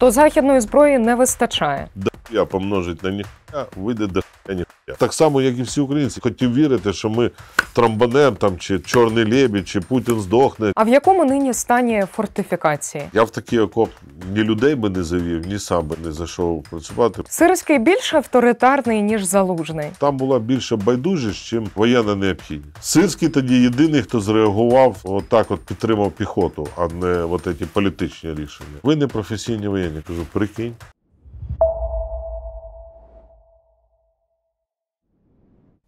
То західної зброї не вистачає. Я помножить на ніхуя, вийде до ніхуя. Так само, як і всі українці. Хотів вірити, що ми трамбанем, там, чи Чорний лебідь, чи Путін здохне. А в якому нині стані фортифікації? Я в такий окоп ні людей би не завів, ні сам би не зайшов працювати. Сирський більш авторитарний, ніж Залужний. Там була більше байдужість, ніж воєнна необхідність. Сирський тоді єдиний, хто зреагував, отак от підтримав піхоту, а не от ці політичні рішення. Ви не професійні воєнні. Кажу, прикинь.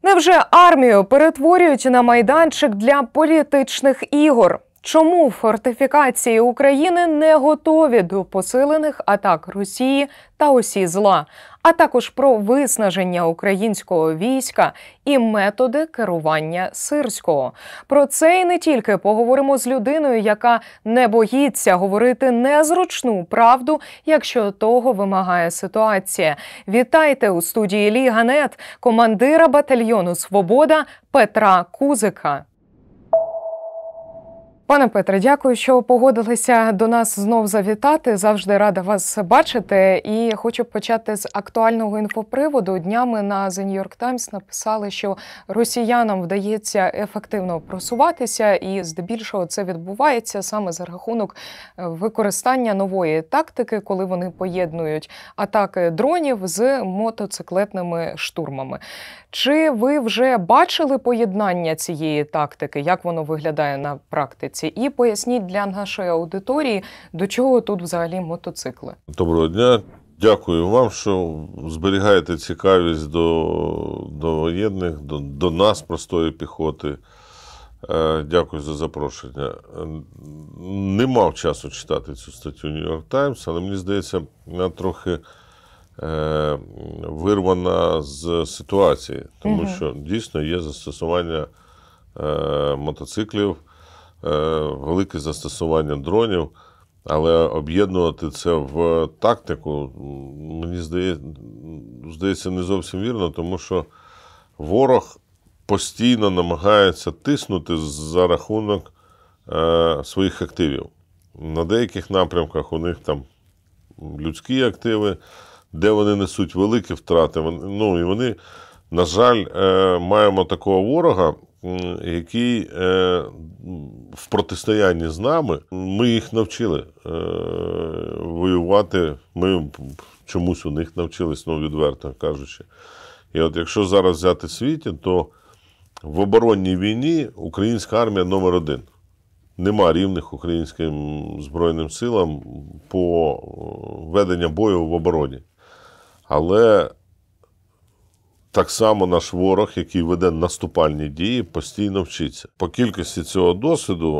Невже армію перетворюють на майданчик для політичних ігор? Чому фортифікації України не готові до посилених атак Росії та осі зла, а також про виснаження українського війська і методи керування Сирського? Про це і не тільки поговоримо з людиною, яка не боїться говорити незручну правду, якщо того вимагає ситуація. Вітайте у студії Ліга.нет командира батальйону «Свобода» Петра Кузика. Пане Петре, дякую, що погодилися до нас знов завітати. Завжди рада вас бачити. І хочу почати з актуального інфоприводу. Днями на The New York Times написали, що росіянам вдається ефективно просуватися, і здебільшого це відбувається саме за рахунок використання нової тактики, коли вони поєднують атаки дронів з мотоциклетними штурмами. Чи ви вже бачили поєднання цієї тактики? Як воно виглядає на практиці? І поясніть для нашої аудиторії, до чого тут взагалі мотоцикли. Доброго дня. Дякую вам, що зберігаєте цікавість до воєнних, до нас, простої піхоти. Дякую за запрошення. Не мав часу читати цю статтю New York Times, але мені здається, вона трохи вирвана з ситуації, тому що дійсно є застосування мотоциклів, велике застосування дронів, але об'єднувати це в тактику, мені здається, не зовсім вірно, тому що ворог постійно намагається тиснути за рахунок своїх активів. На деяких напрямках у них там людські активи, де вони несуть великі втрати. Ну, і вони, на жаль, маємо такого ворога, який в протистоянні з нами, ми їх навчили воювати, ми чомусь у них навчились, ну, відверто кажучи. І от якщо зараз взяти світі, то в оборонній війні українська армія номер один. Нема рівних українським Збройним силам по веденню бою в обороні. Але так само наш ворог, який веде наступальні дії, постійно вчиться. По кількості цього досвіду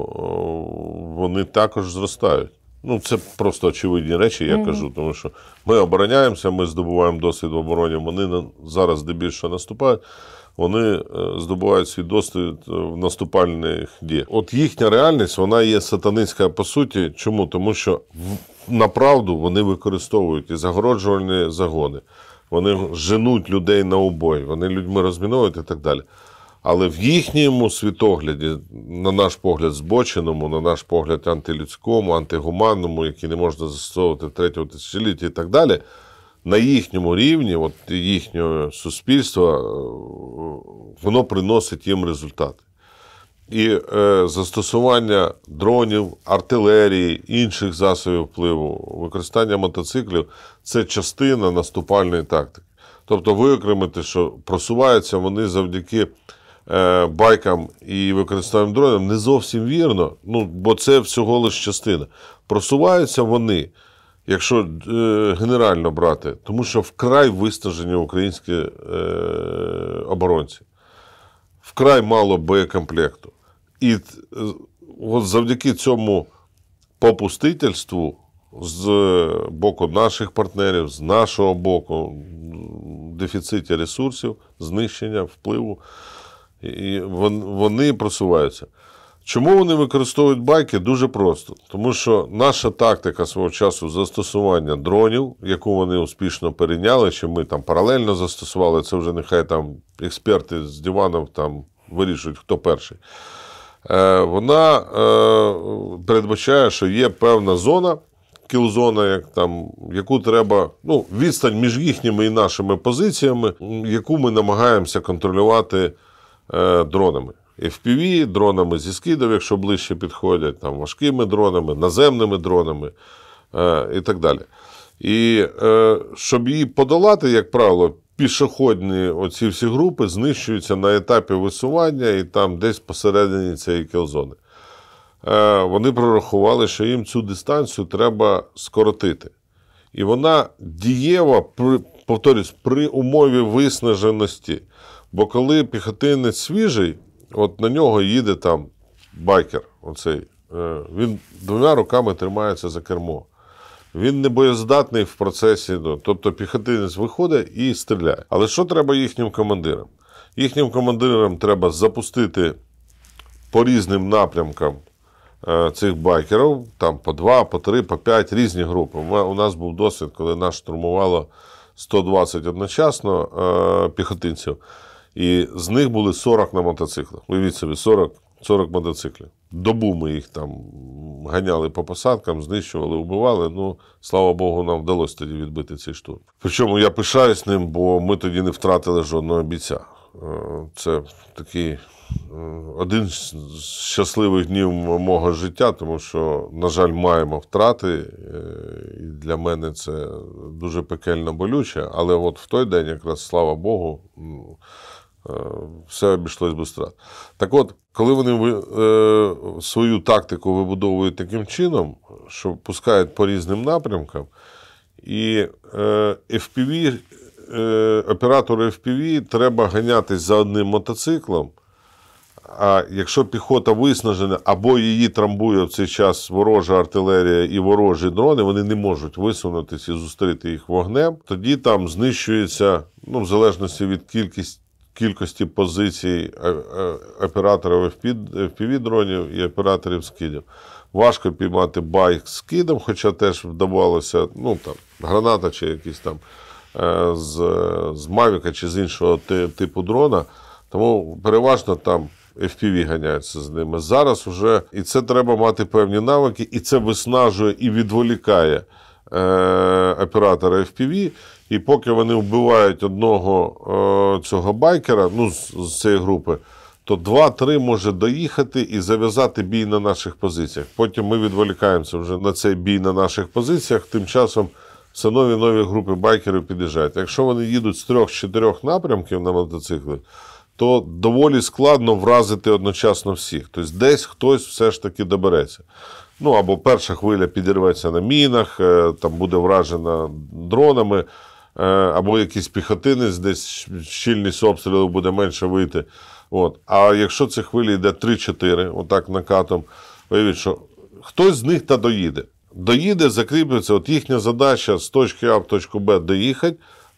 вони також зростають. Ну, це просто очевидні речі, я кажу, тому що ми обороняємося, ми здобуваємо досвід в обороні, вони зараз здебільшого наступають, вони здобувають свій досвід в наступальних діях. От їхня реальність, вона є сатанинська по суті. Чому? Тому що направду вони використовують і загороджувальні загони, вони женуть людей на убой, вони людьми розміновують і так далі. Але в їхньому світогляді, на наш погляд збоченому, на наш погляд антилюдському, антигуманному, який не можна застосовувати в третьому тисячолітті і так далі, на їхньому рівні, от їхнього суспільства, воно приносить їм результати. І застосування дронів, артилерії, інших засобів впливу, використання мотоциклів – це частина наступальної тактики. Тобто виокремити, що просуваються вони завдяки байкам і використанням дронів, не зовсім вірно, ну, бо це всього лише частина. Просуваються вони, якщо генерально брати, тому що вкрай виснажені українські оборонці. Вкрай мало боєкомплекту. І от завдяки цьому попустительству з боку наших партнерів, з нашого боку, дефіциті ресурсів, знищення, впливу, і вони просуваються. Чому вони використовують байки? Дуже просто. Тому що наша тактика свого часу застосування дронів, яку вони успішно перейняли, чи ми там паралельно застосували, це вже нехай там експерти з диванів там вирішують, хто перший. Вона передбачає, що є певна зона кілзона, яку треба, відстань між їхніми і нашими позиціями, яку ми намагаємося контролювати дронами. FPV, дронами зі скидів, якщо ближче підходять, важкими дронами, наземними дронами і так далі. І щоб її подолати, як правило, пішохідні оці всі групи знищуються на етапі висування і там десь посередині цієї кілзони. Вони прорахували, що їм цю дистанцію треба скоротити. І вона дієва, повторюсь, при умові виснаженості. Бо коли піхотинець свіжий, от на нього їде там байкер, він 2 руками тримається за кермо. Він не боєздатний в процесі, тобто піхотинець виходить і стріляє. Але що треба їхнім командирам? Їхнім командирам треба запустити по різним напрямкам цих байкерів, там по 2, по 3, по 5, різні групи. У нас був досвід, коли нас штурмувало 120 одночасно піхотинців, і з них були 40 на мотоциклах. Уявіть собі, 40 мотоциклів. Добу ми їх там ганяли по посадкам, знищували, вбивали. Слава Богу, нам вдалося тоді відбити цей штурм. Причому я пишаюсь ним, бо ми тоді не втратили жодного бійця. Це такий один з щасливих днів мого життя, тому що, на жаль, маємо втрати. І для мене це дуже пекельно болюче. Але от в той день, якраз, слава Богу, все обійшлось без втрат. Так от, коли вони свою тактику вибудовують таким чином, що пускають по різним напрямкам, і FPV, оператору FPV треба ганятись за одним мотоциклом, а якщо піхота виснажена, або її трамбує в цей час ворожа артилерія і ворожі дрони, вони не можуть висунутися і зустріти їх вогнем, тоді там знищується, в залежності від кількості позицій операторів FPV-дронів і операторів скидів. Важко піймати байк з скидом, хоча теж вдавалося, граната чи якийсь там з Мавіка чи з іншого типу дрона. Тому переважно там FPV ганяються з ними. Зараз вже, і це треба мати певні навики, і це виснажує і відволікає оператора FPV. І поки вони вбивають одного цього байкера, з цієї групи, то 2-3 може доїхати і зав'язати бій на наших позиціях. Потім ми відволікаємося вже на цей бій на наших позиціях, тим часом все нові групи байкерів під'їжджають. Якщо вони їдуть з 3-4 напрямків на мотоциклі, то доволі складно вразити одночасно всіх. Тобто десь хтось все ж таки добереться. Або перша хвиля підірветься на мінах, там буде вражена дронами, або якийсь піхотинець, десь щільність обстрілів буде менше вийти. А якщо ці хвилі йде 3-4, отак накатом, уявіть, що хтось з них та доїде. Доїде, закріплюється, їхня задача з точки А в точку Б доїхати,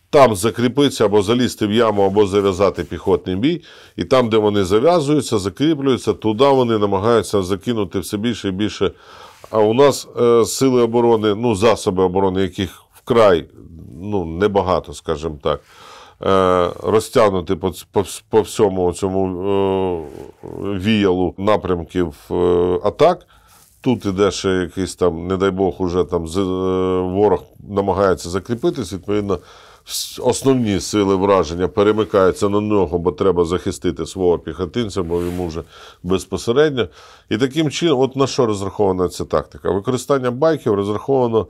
там закріпитися або залізти в яму, або зав'язати піхотний бій, і там, де вони зав'язуються, закріплюються, туди вони намагаються закинути все більше і більше. А у нас сили оборони, засоби оборони, яких вкрай, небагато, скажімо так, розтягнути по всьому цьому віялу напрямків атак. Тут іде ще якийсь там, не дай Бог, уже там ворог намагається закріпитись, відповідно, основні сили враження перемикаються на нього, бо треба захистити свого піхотинця, бо йому вже безпосередньо. І таким чином, на що розрахована ця тактика? Використання байків розраховано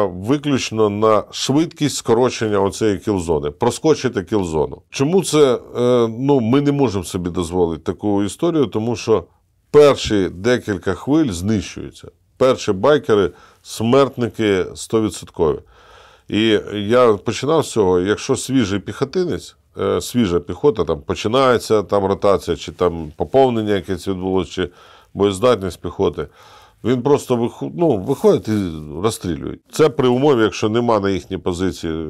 виключно на швидкість скорочення оцеї кілзони, проскочити кілзону. Чому це, ми не можемо собі дозволити таку історію, тому що перші декілька хвиль знищуються. Перші байкери – смертники 100%. І я починав з цього, якщо свіжий піхотинець, свіжа піхота, там починається ротація, чи там поповнення якесь відбулося, чи боєздатність піхоти, він просто виходить і розстрілює. Це при умові, якщо нема на їхній позиції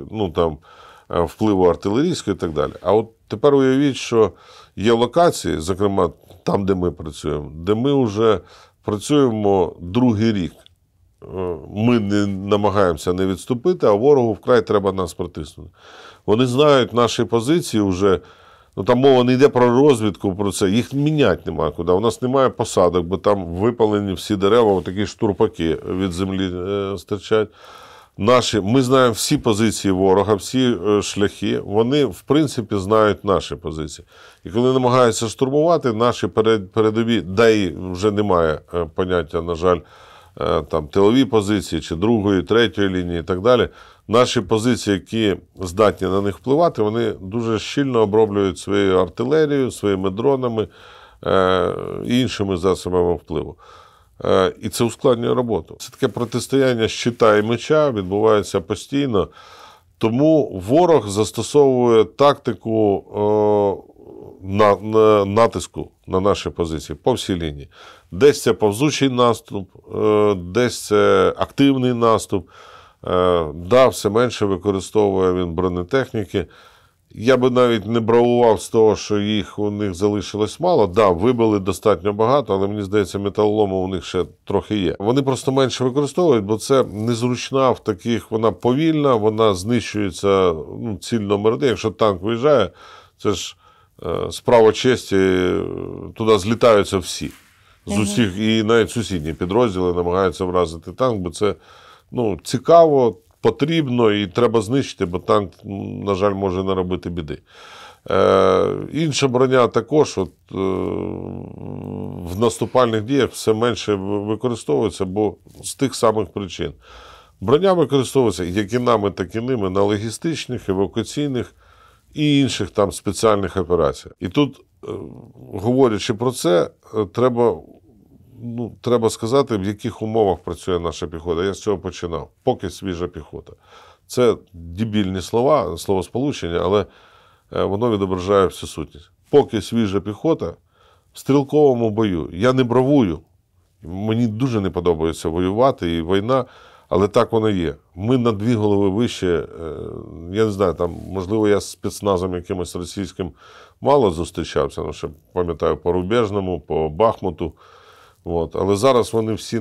впливу артилерійського і так далі. А от тепер уявіть, що є локації, зокрема там, де ми працюємо, де ми вже працюємо другий рік. Ми не намагаємося не відступити, а ворогу вкрай треба нас протиснути. Вони знають наші позиції вже Ну, там мова не йде про розвідку, про це. Їх міняти нема куди. У нас немає посадок, бо там випалені всі дерева, такі штурпаки від землі стирчать. Ми знаємо всі позиції ворога, всі шляхи. Вони, в принципі, знають наші позиції. І коли намагаються штурмувати, наші передові, де і вже немає поняття, на жаль, там, тилові позиції, чи другої, третьої лінії і так далі, наші позиції, які здатні на них впливати, вони дуже щільно оброблюють своєю артилерією, своїми дронами і іншими засобами впливу. І це ускладнює роботу. Це таке протистояння щита і меча відбувається постійно. Тому ворог застосовує тактику натиску на наші позиції по всій лінії. Десь це повзучий наступ, десь це активний наступ. Да, все менше використовує він бронетехніки. Я би навіть не бравував з того, що їх у них залишилось мало. Да, вибили достатньо багато, але мені здається, металолому у них ще трохи є. Вони просто менше використовують, бо це незручна в таких, вона повільна, вона знищується, ціль номер один. Якщо танк виїжджає, це ж справа честі, туди злітаються всі. З усіх, і навіть сусідні підрозділи намагаються вразити танк, бо це цікаво, потрібно і треба знищити, бо танк, на жаль, може наробити біди. Інша броня також в наступальних діях все менше використовується, бо з тих самих причин. Броня використовується як і нами, так і ними на логістичних, евакуаційних і інших там спеціальних операціях. І тут, говорячи про це, треба сказати, в яких умовах працює наша піхота. Я з цього починав. Поки свіжа піхота. Це дебільні слова, словосполучення, але воно відображає всю сутність. Поки свіжа піхота в стрілковому бою. Я не бравую. Мені дуже не подобається воювати і війна, але так воно є. Ми на 2 голови вище, я не знаю, там, можливо, я з спецназом якимось російським мало зустрічався, але ще пам'ятаю по Рубежному, по Бахмуту. Але зараз вони всі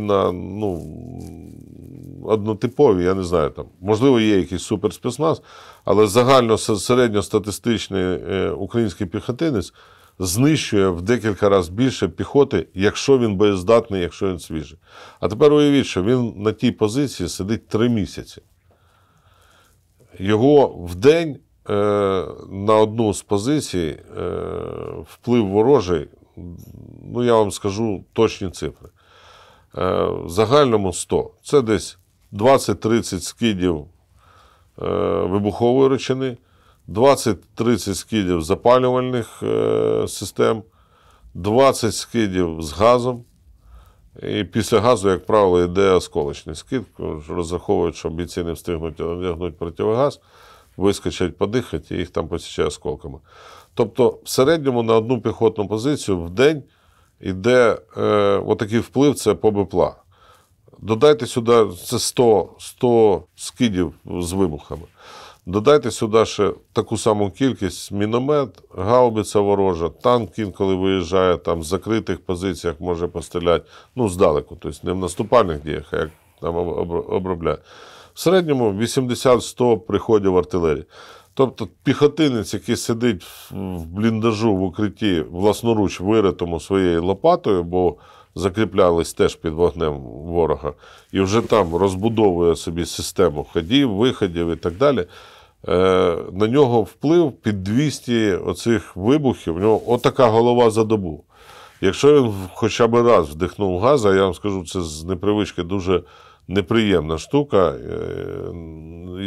однотипові, я не знаю, там, можливо, є якийсь суперспецназ, але загально середньостатистичний український піхотинець знищує в декілька разів більше піхоти, якщо він боєздатний, якщо він свіжий. А тепер уявіть, що він на тій позиції сидить 3 місяці. Його в день на одну з позицій вплив ворожий, я вам скажу точні цифри. В загальному 100. Це десь 20-30 скидів вибухової речовини, 20-30 скидів запалювальних систем, 20 скидів з газом. І після газу, як правило, йде осколочний скид. Розраховують, що бійці не встигнуть одягнути противогаз, вискочать подихати і їх там посічає осколками. Тобто, в середньому на одну піхотну позицію в день йде отакий вплив, це по БПЛА. Додайте сюди, це 100 скидів з вибухами. Додайте сюди ще таку саму кількість міномет, гаубиця ворожа, танк інколи виїжджає, там з закритих позиціях може постріляти, здалеку, тобто не в наступальних діях, а як там обробляє. В середньому 80-100 приходів артилерії. Тобто піхотинець, який сидить в бліндажу, в укритті, власноруч виритому своєю лопатою, бо закріплялись теж під вогнем ворога, і вже там розбудовує собі систему ходів, виходів і так далі, на нього вплив під 200 оцих вибухів, у нього отака голова за добу. Якщо він хоча б раз вдихнув газ, а я вам скажу, це з непривички дуже неприємна штука,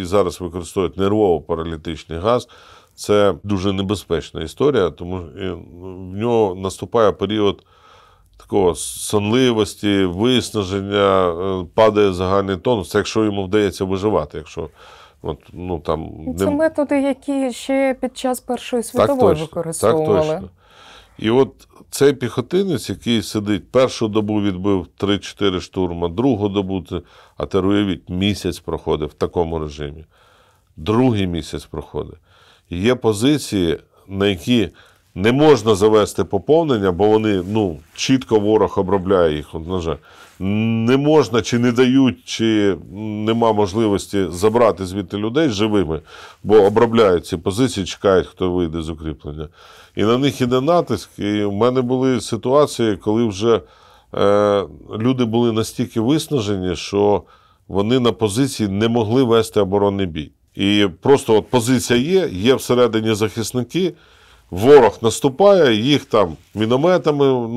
і зараз використовують нервово-паралітичний газ. Це дуже небезпечна історія, тому в нього наступає період такого сонливості, виснаження, падає загальний тонус. Це якщо йому вдається виживати. Якщо, це методи, які ще під час Першої світової використовували. Так точно. І цей піхотинець, який сидить, першу добу відбив 3-4 штурма, другу добу, а тепер уявіть, місяць проходить в такому режимі. Другий місяць проходить. І є позиції, на які Не можна завести поповнення, бо вони, чітко ворог обробляє їх, на жаль. Не можна, чи не дають, чи нема можливості забрати звідти людей живими, бо обробляють ці позиції, чекають, хто вийде з укріплення. І на них іде натиск. І в мене були ситуації, коли вже люди були настільки виснажені, що вони на позиції не могли вести оборонний бій. І просто от позиція є всередині захисники, ворог наступає, їх там мінометами,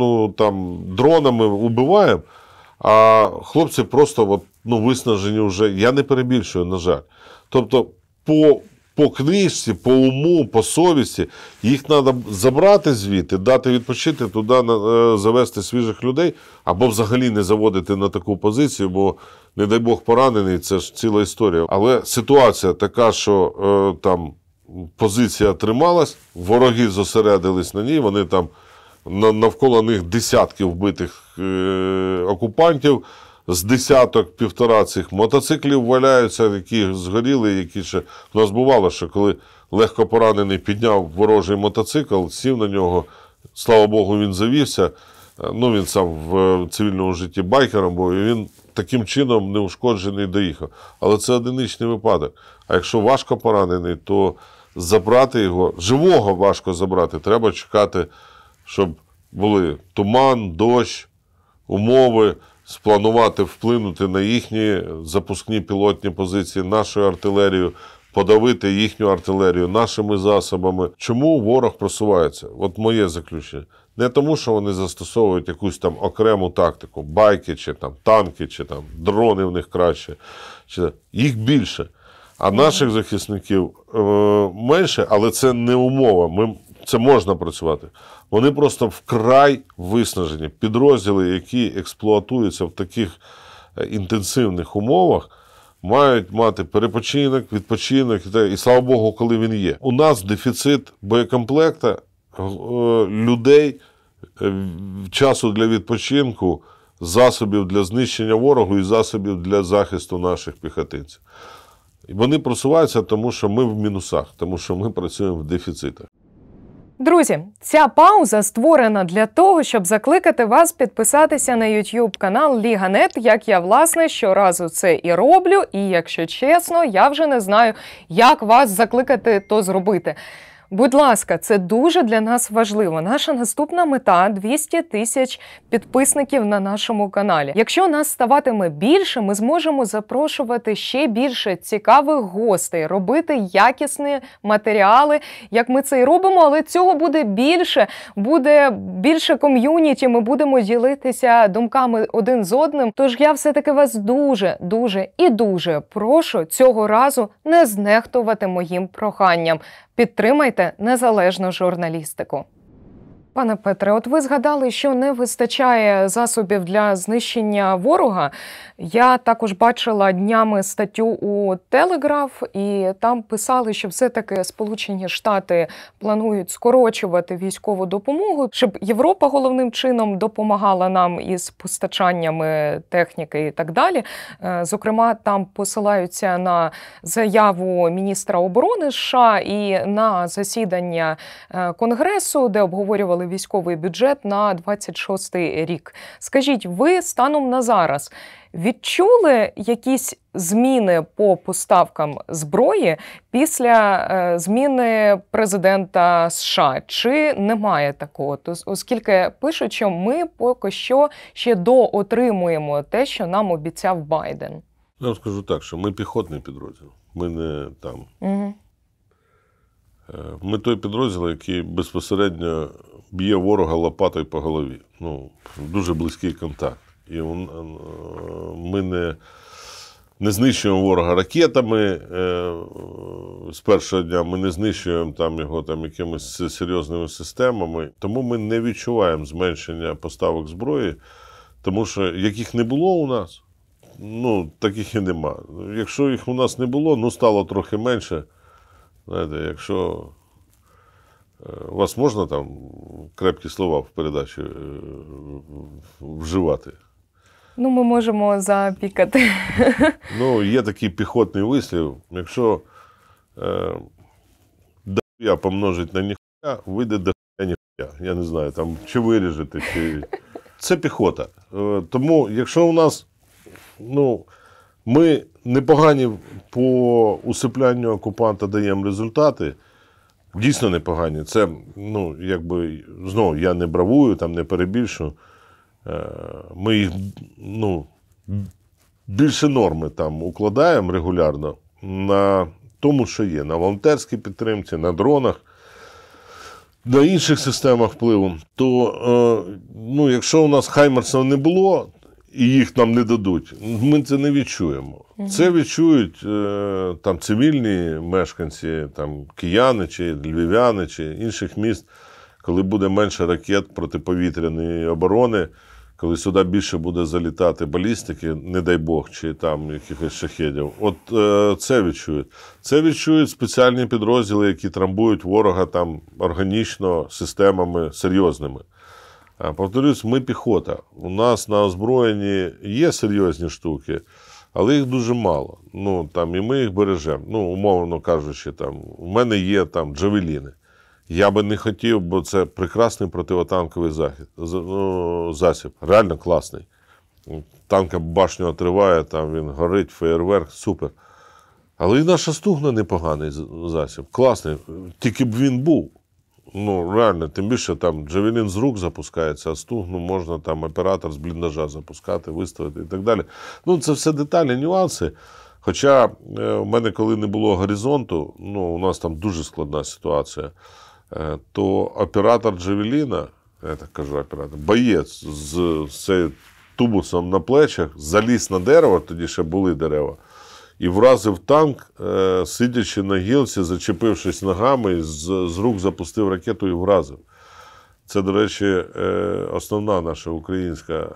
дронами убиваємо, а хлопці просто виснажені вже, я не перебільшую, на жаль. Тобто по книжці, по уму, по совісті, їх треба забрати звідти, дати відпочити, туди завести свіжих людей, або взагалі не заводити на таку позицію, бо, не дай Бог, поранений, це ж ціла історія. Але ситуація така, що там позиція трималась, вороги зосередились на ній, вони там, навколо них десятки вбитих окупантів, з десяток, півтора цих мотоциклів валяються, які згоріли, які ще... У нас бувало, що коли легко поранений підняв ворожий мотоцикл, сів на нього, слава Богу, він завівся, він сам в цивільному житті байкером був, і він таким чином неушкоджений доїхав. Але це одиничний випадок. А якщо важко поранений, то забрати його, живого важко забрати, треба чекати, щоб були туман, дощ, умови, спланувати, вплинути на їхні запускні пілотні позиції, нашу артилерію, подавити їхню артилерію нашими засобами. Чому ворог просувається? От моє заключення. Не тому, що вони застосовують якусь там окрему тактику, байки, чи там танки, чи там дрони в них краще. Їх більше. А наших захисників менше, але це не умова. Це можна працювати. Вони просто вкрай виснажені. Підрозділи, які експлуатуються в таких інтенсивних умовах, мають мати перепочинок, відпочинок. І слава Богу, коли він є. У нас дефіцит боєкомплекта, людей, часу для відпочинку, засобів для знищення ворогу і засобів для захисту наших піхотинців. І вони просуваються, тому що ми в мінусах, тому що ми працюємо в дефіцитах. Друзі, ця пауза створена для того, щоб закликати вас підписатися на YouTube канал Ліга.нет, як я, власне, щоразу це і роблю. І, якщо чесно, я вже не знаю, як вас закликати то зробити. Будь ласка, це дуже для нас важливо. Наша наступна мета – 200 тисяч підписників на нашому каналі. Якщо нас ставатиме більше, ми зможемо запрошувати ще більше цікавих гостей, робити якісні матеріали, як ми це і робимо, але цього буде більше ком'юніті, ми будемо ділитися думками один з одним. Тож я все-таки вас дуже прошу цього разу не знехтувати моїм проханням. Підтримайте незалежну журналістику. Пане Петре, от ви згадали, що не вистачає засобів для знищення ворога. Я також бачила днями статтю у Телеграф, і там писали, що все-таки Сполучені Штати планують скорочувати військову допомогу, щоб Європа головним чином допомагала нам із постачаннями техніки і так далі. Зокрема, там посилаються на заяву міністра оборони США і на засідання Конгресу, де обговорювали військовий бюджет на 26-й рік. Скажіть, ви станом на зараз відчули якісь зміни по поставкам зброї після зміни президента США? Чи немає такого? Оскільки пишуть, що ми поки що ще доотримуємо те, що нам обіцяв Байден. Я вам скажу так, що ми піхотний підрозділ. Ми не там. Угу. Ми той підрозділ, який безпосередньо б'є ворога лопатою по голові. Дуже близький контакт. І ми не знищуємо ворога ракетами з першого дня, ми не знищуємо його якимись серйозними системами. Тому ми не відчуваємо зменшення поставок зброї, тому що яких не було у нас, таких і нема. Якщо їх у нас не було, стало трохи менше. Знаєте, якщо у вас можна там крепкі слова в передачі вживати? Ми можемо запікати. Є такий піхотний вислів. Якщо дохуя помножить на ніхуя, вийде дохуя я не знаю, там, чи виріжете, чи... Це піхота. Тому, якщо у нас, ми непогані по усиплянню окупанта даємо результати, дійсно непогані. Це, знову, я не бравую, там, не перебільшую. Ми їх, більше норми там укладаємо регулярно на тому, що є. На волонтерській підтримці, на дронах, на інших системах впливу. То, якщо у нас хаймерсів не було, і їх нам не дадуть, ми це не відчуємо. Це відчують там цивільні мешканці, там кияни, чи львів'яни, чи інших міст, коли буде менше ракет протиповітряної оборони, коли сюди більше буде залітати балістики, не дай Бог, чи там якихось шахедів. От це відчують. Це відчують спеціальні підрозділи, які трамбують ворога там органічно, системами серйозними. Повторюсь, ми піхота. У нас на озброєнні є серйозні штуки, але їх дуже мало. І ми їх бережемо. Умовно кажучи, у мене є там джавеліни. Я би не хотів, бо це прекрасний противотанковий засіб. Реально класний. Танка башню отриває, там він горить, феєрверк, супер. Але і наша стугна непоганий засіб. Класний. Тільки б він був. Реально, тим більше там джавелін з рук запускається, а стугну можна там оператор з бліндажа запускати, виставити і так далі. Це все деталі, нюанси. Хоча в мене, коли не було горизонту, у нас там дуже складна ситуація, то оператор джавеліна, я так кажу оператор, боєць з цим тубусом на плечах, заліз на дерево, тоді ще були дерева, і вразив танк, сидячи на гілці, зачепившись ногами, з рук запустив ракету і вразив. Це, до речі, основна наша українська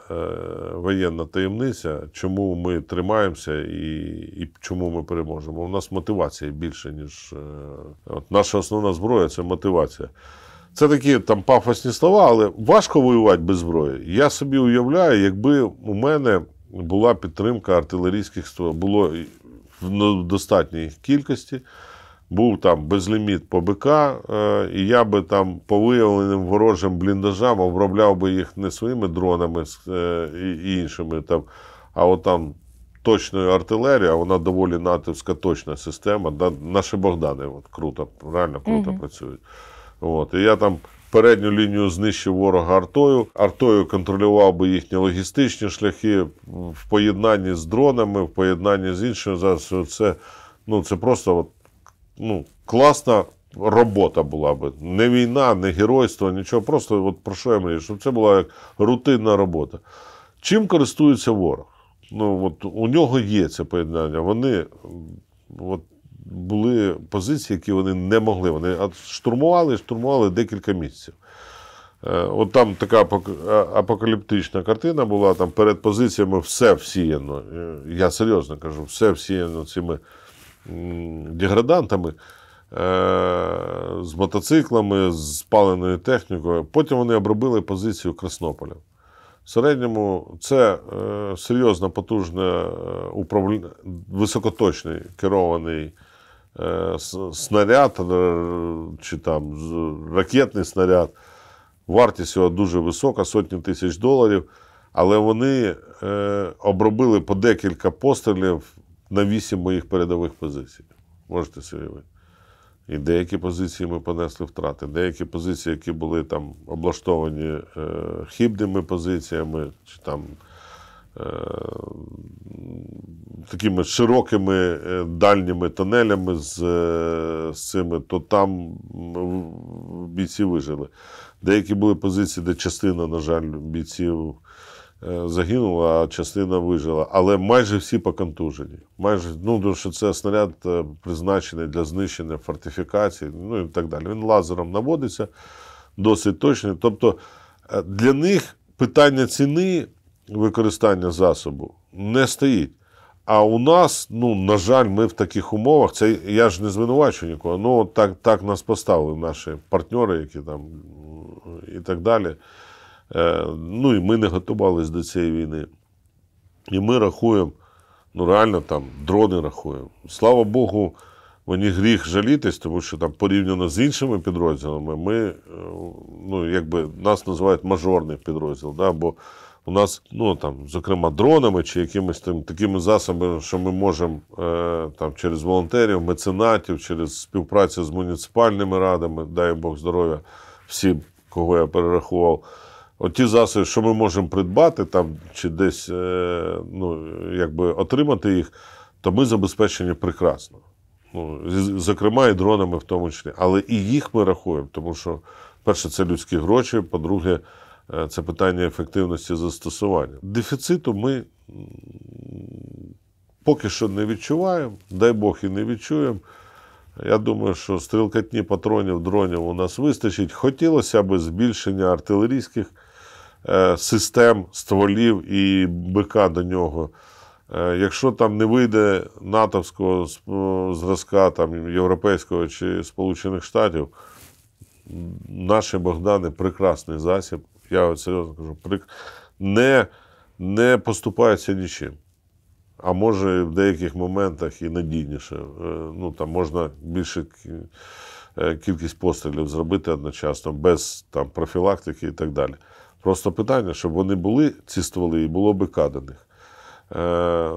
воєнна таємниця, чому ми тримаємося і чому ми переможемо. У нас мотивація більше, ніж... наша основна зброя – це мотивація. Це такі там пафосні слова, але важко воювати без зброї. Я собі уявляю, якби у мене була підтримка артилерійських стволів, було в достатній кількості, був там безліміт по БК, і я би там по виявленим ворожим бліндажам обробляв би їх не своїми дронами і іншими, а от там точною артилерією, вона доволі натовська точна система. Наші Богдани круто, реально круто працюють. І я там передню лінію знищив ворога артою контролював би їхні логістичні шляхи в поєднанні з дронами, в поєднанні з іншими засобами. Це просто класна робота була би. Не війна, не геройство, нічого. Просто про що я мрію? Щоб це була як рутинна робота. Чим користується ворог? У нього є це поєднання. Вони були позиції, які вони не могли. Вони штурмували декілька місяців. Там така апокаліптична картина була, там перед позиціями все всіяно. Я серйозно кажу, все всіяно цими деградантами, з мотоциклами, з спаленою технікою. Потім вони обробили позицію Краснополя. В середньому це серйозно потужне високоточний керований снаряд, чи там ракетний снаряд. Вартість його дуже висока, сотні тисяч доларів. Але вони обробили по декілька пострілів на 8 моїх передових позицій. Можете собі уявити. І деякі позиції ми понесли втрати. Деякі позиції, які були там облаштовані хибними позиціями, чи там такими широкими дальніми тунелями з цими, то там бійці вижили. Деякі були позиції, де частина, на жаль, бійців загинула, а частина вижила. Але майже всі поконтужені. Тому що це снаряд призначений для знищення фортифікацій, і так далі. Він лазером наводиться, досить точний. Тобто для них питання ціни використання засобу не стоїть. А у нас, на жаль, ми в таких умовах, це я ж не звинувачую нікого, так нас поставили наші партнери, які там і так далі. І ми не готувалися до цієї війни. І ми рахуємо, реально там дрони рахуємо. Слава Богу, мені гріх жалітись, тому що там порівняно з іншими підрозділами, ми, ну, якби нас називають мажорний підрозділ, да, бо у нас, ну, там, зокрема, дронами чи якимись там такими засобами, що ми можемо там, через волонтерів, меценатів, через співпрацю з муніципальними радами, дай Бог здоров'я всім, кого я перерахував, от ті засоби, що ми можемо придбати там, чи десь ну, якби отримати їх, то ми забезпечені прекрасно. Ну, зокрема, і дронами в тому числі. Але і їх ми рахуємо, тому що, перше, це людські гроші, по-друге, це питання ефективності застосування. Дефіциту ми поки що не відчуваємо, дай Бог і не відчуємо. Я думаю, що стрілкотні патронів, дронів у нас вистачить. Хотілося б збільшення артилерійських систем, стволів і БК до нього. Якщо там не вийде натовського зразка, там, європейського чи Сполучених Штатів, наші Богдани – прекрасний засіб. Я серйозно кажу, не поступаються нічим. А може в деяких моментах і надійніше. Ну, там можна більше кількість пострілів зробити одночасно, без там, профілактики і так далі. Просто питання, щоб вони були, ці стволи, і було БК до них.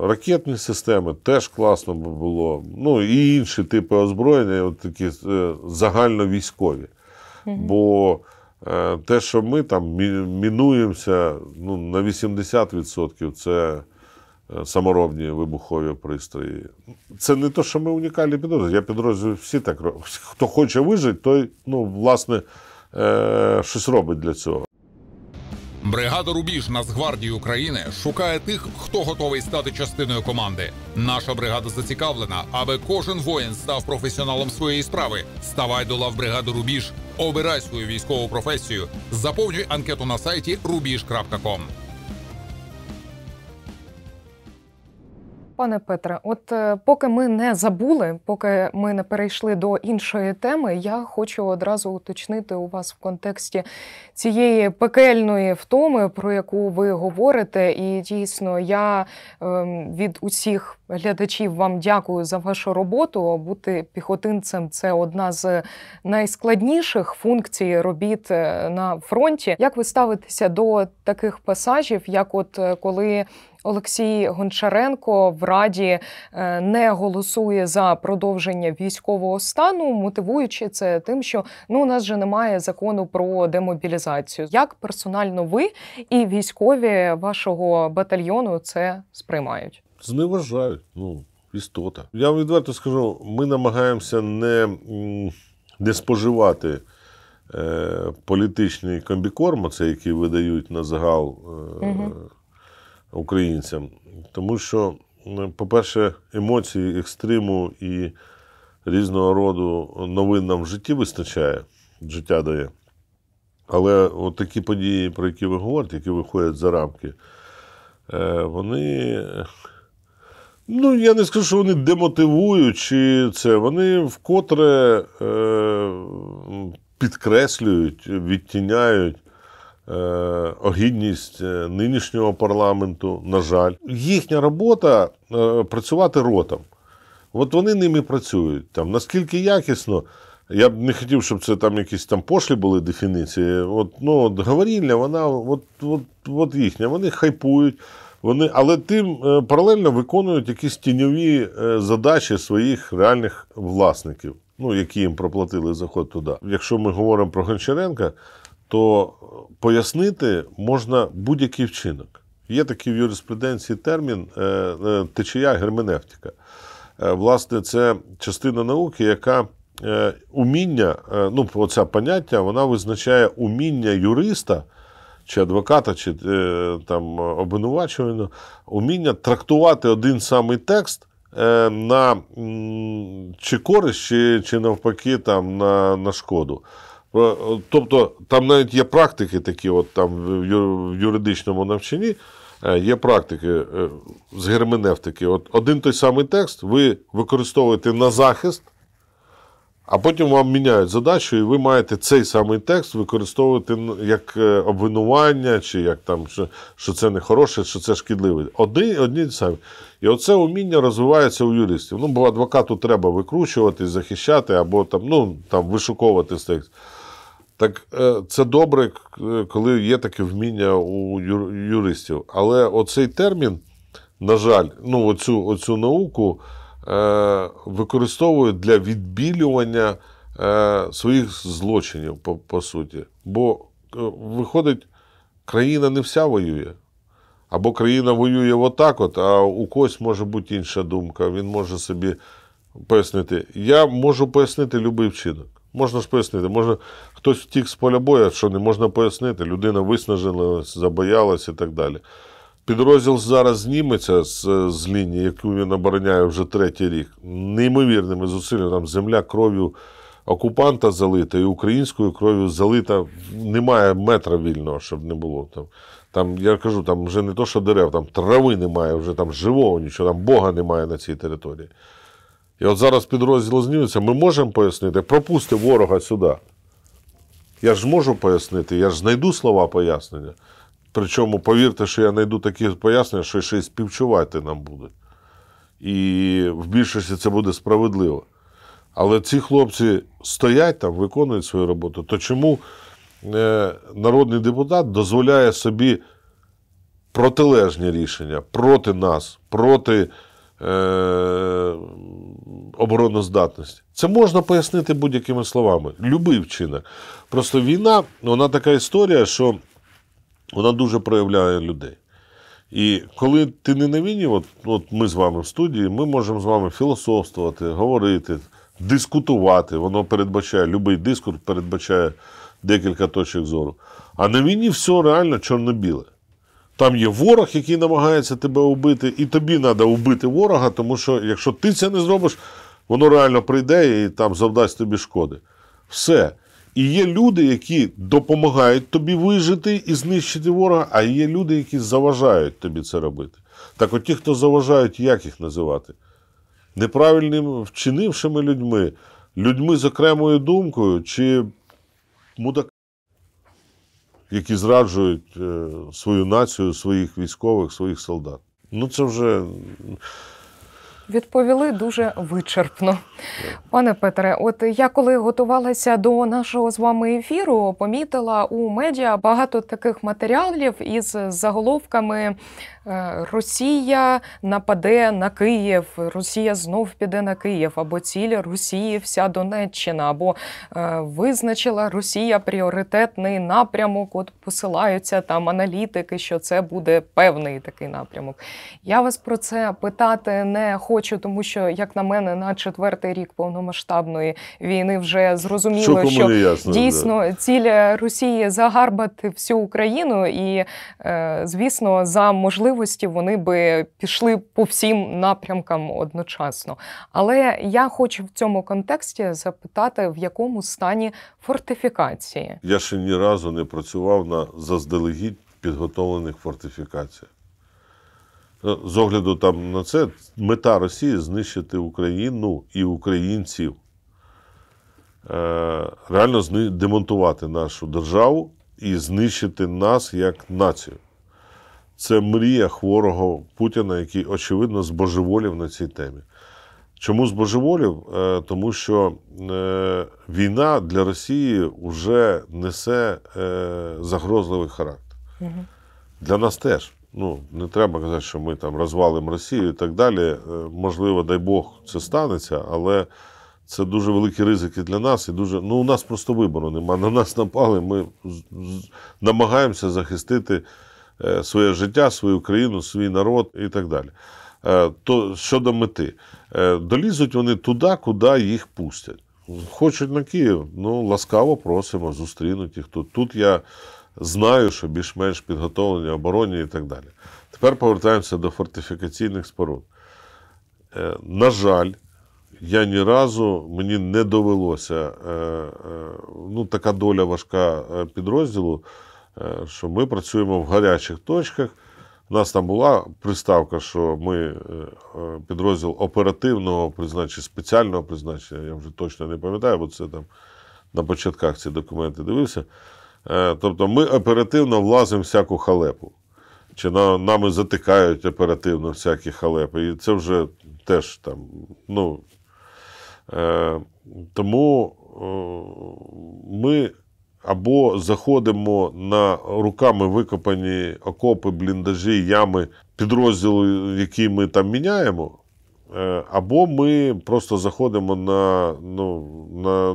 Ракетні системи теж класно б було. Ну, і інші типи озброєння, от такі загальновійськові. Бо те, що ми там мінуємося, ну, на 80% це саморобні вибухові пристрої. Це не те, що ми унікальні підрозділи. Я підрозділ всі так роблять. Хто хоче вижити, той, ну, власне, щось робить для цього. Бригада «Рубіж» Нацгвардії України шукає тих, хто готовий стати частиною команди. Наша бригада зацікавлена, аби кожен воїн став професіоналом своєї справи. Ставай до лав бригади «Рубіж», обирай свою військову професію, заповнюй анкету на сайті rubiž.com. Пане Петре, от поки ми не забули, поки ми не перейшли до іншої теми, я хочу одразу уточнити у вас в контексті цієї пекельної втоми, про яку ви говорите. І дійсно, я від усіх глядачів вам дякую за вашу роботу. Бути піхотинцем – це одна з найскладніших функцій робіт на фронті. Як ви ставитеся до таких пасажів, як от коли Олексій Гончаренко в Раді не голосує за продовження військового стану, мотивуючи це тим, що у нас же немає закону про демобілізацію. Як персонально ви і військові вашого батальйону це сприймають? Зневажають, ну, істота. Я вам відверто скажу, ми намагаємося не споживати політичний комбікорм, це який видають на загал українцям. Тому що, по-перше, емоції, екстриму і різного роду новин нам в житті вистачає, життя дає. Але от такі події, про які ви говорите, які виходять за рамки, вони, ну, я не скажу, що вони демотивують, чи це, вони вкотре підкреслюють, відтіняють огідність нинішнього парламенту, на жаль. Їхня робота – працювати ротом. От вони ними працюють. Там, наскільки якісно, я б не хотів, щоб це там якісь там пошлі були дефініції. От, ну, говорільня, вона от їхня. Вони хайпують, але тим паралельно виконують якісь тіньові задачі своїх реальних власників, ну, які їм проплатили заход туди. Якщо ми говоримо про Гончаренка, то пояснити можна будь-який вчинок. Є такий в юриспруденції термін течія герменевтика. Власне, це частина науки, яка уміння, ну, оце поняття, вона визначає уміння юриста, чи адвоката, чи там обвинувачуваного, уміння трактувати один самий текст на чи користь, чи навпаки там, на шкоду. Тобто, там навіть є практики такі, от там в юридичному навчанні, є практики з герменевтики. От один той самий текст ви використовуєте на захист, А потім вам міняють задачу, і ви маєте цей самий текст використовувати як обвинування, чи як там, що це не хороше, що це шкідливе. Одні ті самі. І оце уміння розвивається у юристів. Ну, бо адвокату треба викручувати, захищати, або там вишуковувати текст. Так це добре, коли є таке вміння у юристів. Але оцей термін, на жаль, оцю науку використовують для відбілювання своїх злочинів, по суті. Бо, виходить, країна не вся воює. Або країна воює отак, а у когось може бути інша думка. Він може собі пояснити. Я можу пояснити будь-який вчинок. Можна ж пояснити. Хтось втік з поля бою, що не можна пояснити. Людина виснажилась, забоялась і так далі. Підрозділ зараз зніметься з лінії, яку він обороняє вже 3-й рік. Неймовірними зусиллями. Там земля кров'ю окупанта залита і українською кров'ю залита. Немає метра вільного, щоб не було. Там, я кажу, там вже не то, що дерев, там трави немає, вже там живого нічого, там Бога немає на цій території. І от зараз підрозділ зніметься, ми можемо пояснити, пропусти ворога сюди. Я ж можу пояснити, я ж знайду слова пояснення. Причому, повірте, що я знайду такі пояснення, що ще й співчувати нам будуть. І в більшості це буде справедливо. Але ці хлопці стоять там, виконують свою роботу. То чому народний депутат дозволяє собі протилежні рішення проти нас, проти обороноздатності? Це можна пояснити будь-якими словами. Любий вчинок. Просто війна, вона така історія, що вона дуже проявляє людей. І коли ти не на війні, от ми з вами в студії, ми можемо з вами філософствувати, говорити, дискутувати. Воно передбачає, будь-який дискурс передбачає декілька точок зору. А на війні все реально чорно-біле. Там є ворог, який намагається тебе вбити, і тобі треба вбити ворога, тому що якщо ти це не зробиш, воно реально прийде і там завдасть тобі шкоди. Все. І є люди, які допомагають тобі вижити і знищити ворога, а є люди, які заважають тобі це робити. Так от ті, хто заважають, як їх називати? Неправильним вчинившими людьми, людьми з окремою думкою, чи мудаками, які зраджують свою націю, своїх військових, своїх солдат. Ну це вже... Відповіли дуже вичерпно. Пане Петре, от я коли готувалася до нашого з вами ефіру, помітила у медіа багато таких матеріалів із заголовками «Росія нападе на Київ», «Росія знов піде на Київ», або «Ціль Росії вся Донеччина», або «Визначила Росія пріоритетний напрямок», от посилаються там аналітики, що це буде певний такий напрямок. Я вас про це питати не хочу, тому що, як на мене, на 4-й рік повномасштабної війни вже зрозуміло, що ясно, дійсно ціль Росії загарбати всю Україну і, звісно, за можливості вони би пішли по всім напрямкам одночасно. Але я хочу в цьому контексті запитати, в якому стані фортифікації? Я ще ні разу не працював на заздалегідь підготовлених фортифікаціях. З огляду там на це, мета Росії – знищити Україну і українців. Реально демонтувати нашу державу і знищити нас як націю. Це мрія хворого Путіна, який, очевидно, збожеволів на цій темі. Чому збожеволів? Тому що війна для Росії вже несе загрозливий характер. Угу. Для нас теж. Не треба казати, що ми там розвалимо Росію і так далі. Можливо, дай Бог, це станеться, але це дуже великі ризики для нас. І дуже... у нас просто вибору немає. На нас напали, ми намагаємося захистити своє життя, свою країну, свій народ і так далі. То щодо мети. Долізуть вони туди, куди їх пустять. Хочуть на Київ, ласкаво просимо, зустрінуть їх тут. Тут я знаю, що більш-менш підготовлені, оборонні і так далі. Тепер повертаємося до фортифікаційних споруд. На жаль, я ні разу, мені не довелося, така доля важка підрозділу, що ми працюємо в гарячих точках, У нас там була приставка, що ми підрозділ оперативного призначення, спеціального призначення, я вже точно не пам'ятаю, бо це там на початках ці документи дивився. Тобто ми оперативно влазимо в всяку халепу. Чи нами затикають оперативно всякі халепи. І це вже теж там, ну, тому ми або заходимо на руками викопані окопи, бліндажі, ями підрозділу, які ми там міняємо, або ми просто заходимо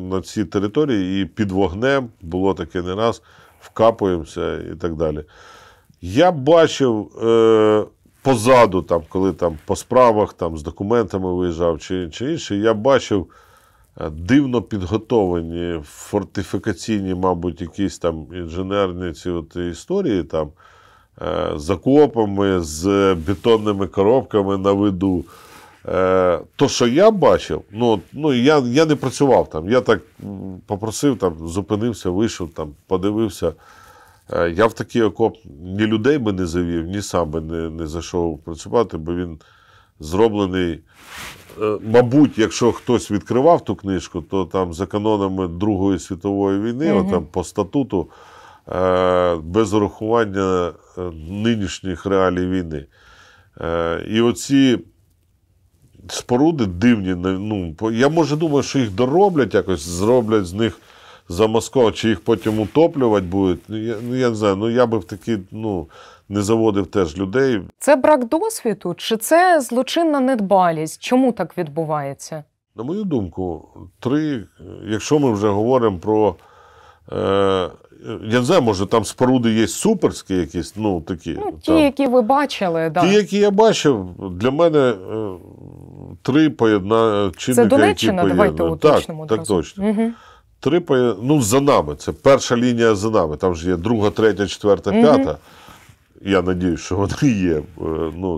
на ці території і під вогнем, було таке не раз, вкапуємося і так далі. Я бачив позаду, там, коли там, по справах там, з документами виїжджав чи інше, я бачив дивно підготовлені фортифікаційні, мабуть, якісь там інженерні ці от історії там, з окопами, з бетонними коробками на виду. То, що я бачив, я не працював там. Я так попросив, там, зупинився, вийшов, там, подивився. Я в такий окоп ні людей би не завів, ні сам би не зайшов працювати, бо він зроблений. Мабуть, якщо хтось відкривав ту книжку, то там за канонами Другої світової війни, там, по статуту, без урахування нинішніх реалій війни. І оці споруди дивні, я, може, думаю, що їх дороблять якось, зроблять з них замасковані, чи їх потім утоплювати будуть. Я не знаю, я би в такі, не заводив теж людей. Це брак досвіду чи це злочинна недбалість? Чому так відбувається? На мою думку, якщо ми вже говоримо про, я не знаю, може там споруди є суперські якісь, такі. Ті, які ви бачили, да. Ті, які я бачив, для мене 3 чинника, це Донеччина, які давайте уточнимо. Так точно. Угу. 3 за нами, це перша лінія за нами, там ж є 2, 3, 4, 5. Я надіюсь, що вони є.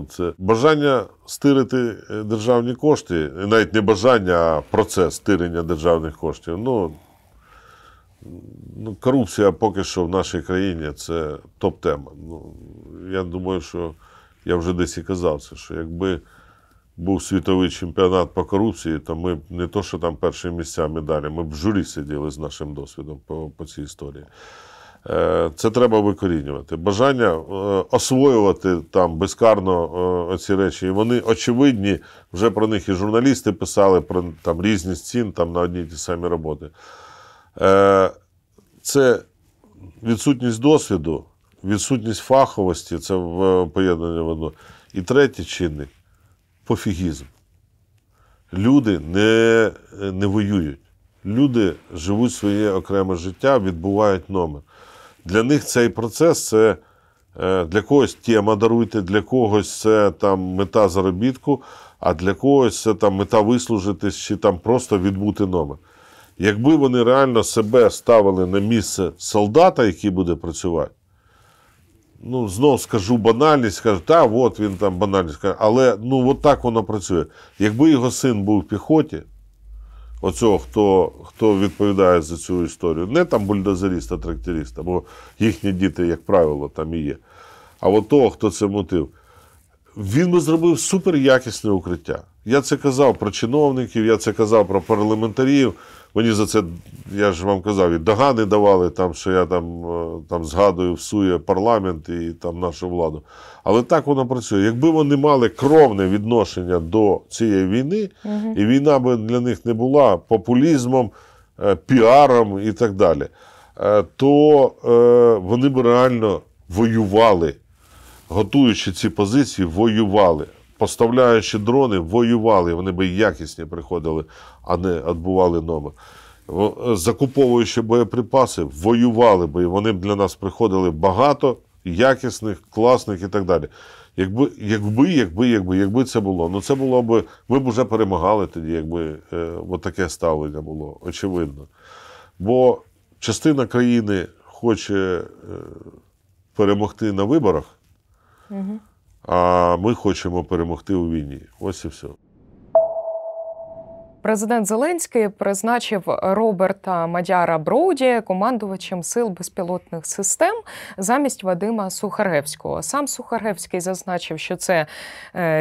Це бажання стирити державні кошти, навіть не бажання, а процес стирення державних коштів. Корупція поки що в нашій країні – це топ-тема. Я думаю, що я вже десь і казав це, що якби був світовий чемпіонат по корупції, то ми б не то, що там перші місця медалі, ми б в журі сиділи з нашим досвідом по цій історії. Це треба викорінювати. Бажання освоювати там безкарно оці речі. І вони очевидні, вже про них і журналісти писали, про там різні цін там, на одні й ті самі роботи. Це відсутність досвіду, відсутність фаховості, це поєднання в одно. І третій чинник – пофігізм. Люди не воюють. Люди живуть своє окреме життя, відбувають номер. Для них цей процес – це для когось тема даруйте, для когось це там мета заробітку, а для когось це там мета вислужитись чи там просто відбути номер. Якби вони реально себе ставили на місце солдата, який буде працювати, знову скажу банальність, скажу, от він там банальність, але от так воно працює. Якби його син був в піхоті, оцього, хто відповідає за цю історію, не там бульдозеріст, а тракторист, бо їхні діти, як правило, там і є, а от того, хто це мотив, він би зробив суперякісне укриття. Я це казав про чиновників, я це казав про парламентарів. Мені за це, я ж вам казав, і догани давали, там, що я там згадую, всує парламент і там нашу владу. Але так воно працює. Якби вони мали кровне відношення до цієї війни, і війна би для них не була популізмом, піаром і так далі, то вони б реально воювали, готуючи ці позиції, воювали. Поставляючи дрони, воювали, вони би якісні приходили, а не відбували номер. Закуповуючи боєприпаси, воювали би, і вони б для нас приходили багато, якісних, класних і так далі. Якби це було. Це було б, ми б вже перемагали тоді, якби таке ставлення було, очевидно. Бо частина країни хоче перемогти на виборах, а ми хочемо перемогти у війні. Ось і все. Президент Зеленський призначив Роберта Мадяра Броуді командувачем сил безпілотних систем замість Вадима Сухаревського. Сам Сухаревський зазначив, що це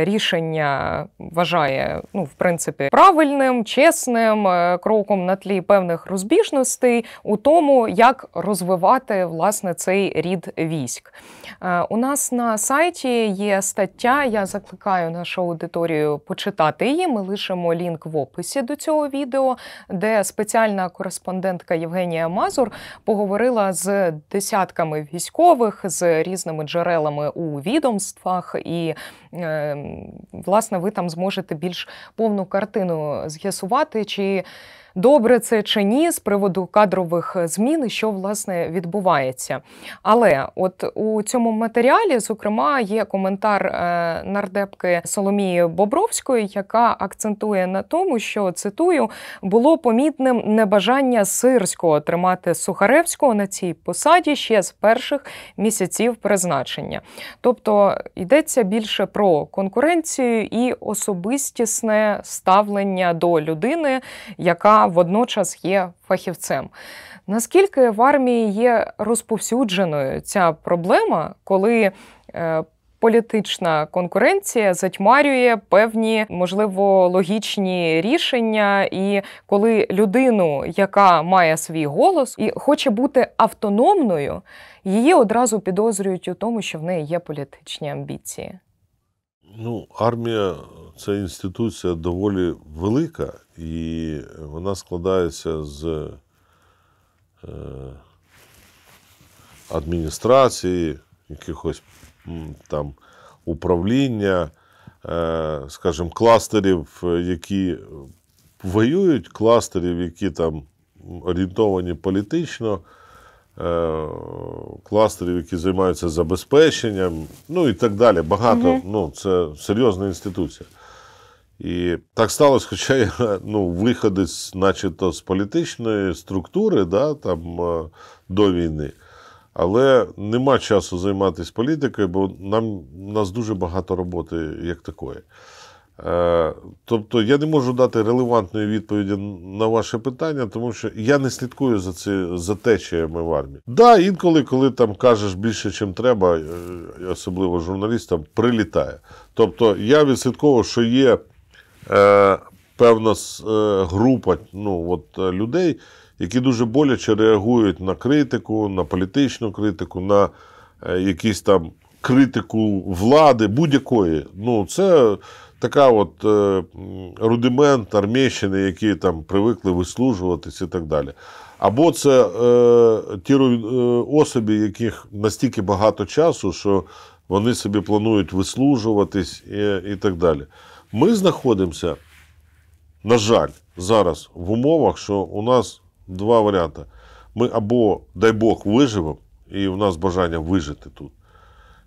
рішення вважає, в принципі, правильним, чесним кроком на тлі певних розбіжностей у тому, як розвивати, власне, цей рід військ. У нас на сайті є стаття, я закликаю нашу аудиторію почитати її, ми лишимо лінк в описі до цього відео, де спеціальна кореспондентка Євгенія Мазур поговорила з десятками військових, з різними джерелами у відомствах, і, власне, ви там зможете більш повну картину з'ясувати, чи добре це чи ні з приводу кадрових змін і що, власне, відбувається. Але от у цьому матеріалі, зокрема, є коментар нардепки Соломії Бобровської, яка акцентує на тому, що, цитую, було помітним небажання Сирського тримати Сухаревського на цій посаді ще з перших місяців призначення. Тобто йдеться більше про конкуренцію і особистісне ставлення до людини, яка водночас є фахівцем. Наскільки в армії є розповсюдженою ця проблема, коли політична конкуренція затьмарює певні, можливо, логічні рішення, і коли людину, яка має свій голос і хоче бути автономною, її одразу підозрюють у тому, що в неї є політичні амбіції? Армія – це інституція доволі велика, і вона складається з адміністрації, якихось там управління, скажімо, кластерів, які воюють, кластерів, які там орієнтовані політично, кластерів, які займаються забезпеченням, і так далі. Багато, це серйозна інституція. І так сталося, хоча я виходець начебто з політичної структури, до війни, але нема часу займатися політикою, бо у нас дуже багато роботи як такої. Тобто я не можу дати релевантної відповіді на ваше питання, тому що я не слідкую за течіями в армії. Інколи, коли там кажеш більше, ніж треба, особливо журналістам, прилітає. Тобто я відслідковував, що є певна група людей, які дуже боляче реагують на критику, на політичну критику, на якісь там критику влади, будь-якої. Це така рудимент армійщини, які там привикли вислужуватись і так далі. Або це ті особи, яких настільки багато часу, що вони собі планують вислужуватись і так далі. Ми знаходимося, на жаль, зараз в умовах, що у нас два варіанти. Ми або, дай Бог, виживемо, і у нас бажання вижити тут,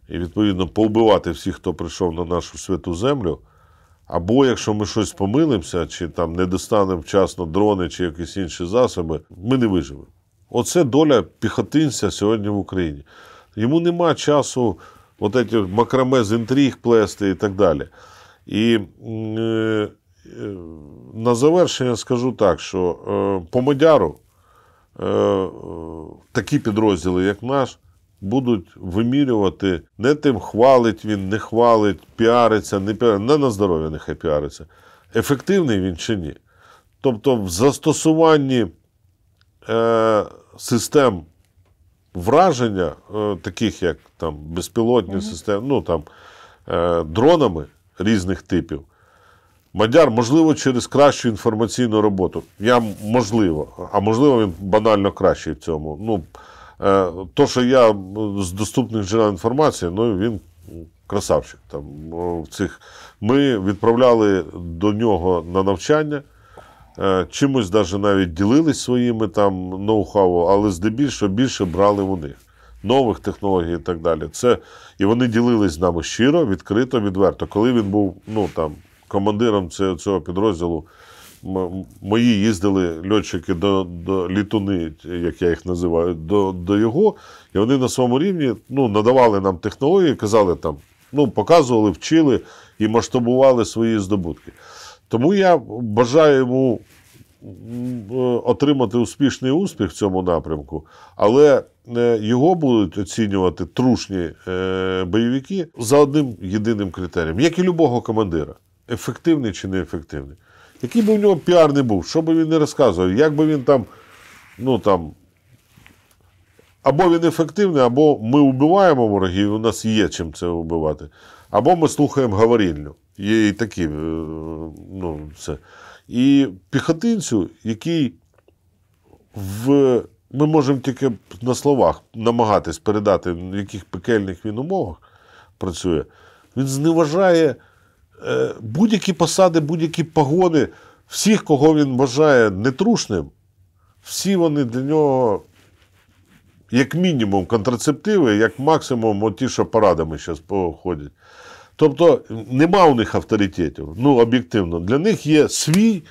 і, відповідно, повбивати всіх, хто прийшов на нашу святу землю, або, якщо ми щось помилимося, чи там не достанемо вчасно дрони, чи якісь інші засоби, ми не виживемо. Оце доля піхотинця сьогодні в Україні. Йому нема часу ці макраме з інтриг плести і так далі. І на завершення скажу так, що по Мадяру такі підрозділи, як наш, будуть вимірювати не тим, хвалить він, не хвалить, піариться, не піариться, не на здоров'я нехай піариться. Ефективний він чи ні? Тобто в застосуванні систем враження, таких як там безпілотні системи, дронами різних типів, Мадяр, можливо, через кращу інформаційну роботу. А можливо, він банально кращий в цьому. То, що я з доступних джерел інформації, він красавчик. Ми відправляли до нього на навчання, чимось навіть ділились своїми ноу-хау, але здебільшого більше брали у них. Нових технологій і так далі. І вони ділились з нами щиро, відкрито, відверто. Коли він був командиром цього підрозділу, мої їздили льотчики до літуни, як я їх називаю, до його, і вони на своєму рівні надавали нам технології, казали показували, вчили і масштабували свої здобутки. Тому я бажаю йому отримати успішний успіх в цьому напрямку, але його будуть оцінювати трушні бойовики за одним єдиним критерієм, як і любого командира. Ефективний чи неефективний. Який би в нього піар не був, що би він не розказував, як би він там, або він ефективний, або ми вбиваємо ворогів, і у нас є чим це вбивати, або ми слухаємо говорильню. Є і такі, це. І піхотинцю, який ми можемо тільки на словах намагатись передати, в яких пекельних він умовах працює, він зневажає будь-які посади, будь-які погони, всіх, кого він вважає нетрушним, всі вони для нього, як мінімум, контрацептиви, як максимум ті, що парадами зараз походять. Тобто, нема у них авторитетів, об'єктивно. Для них є свій,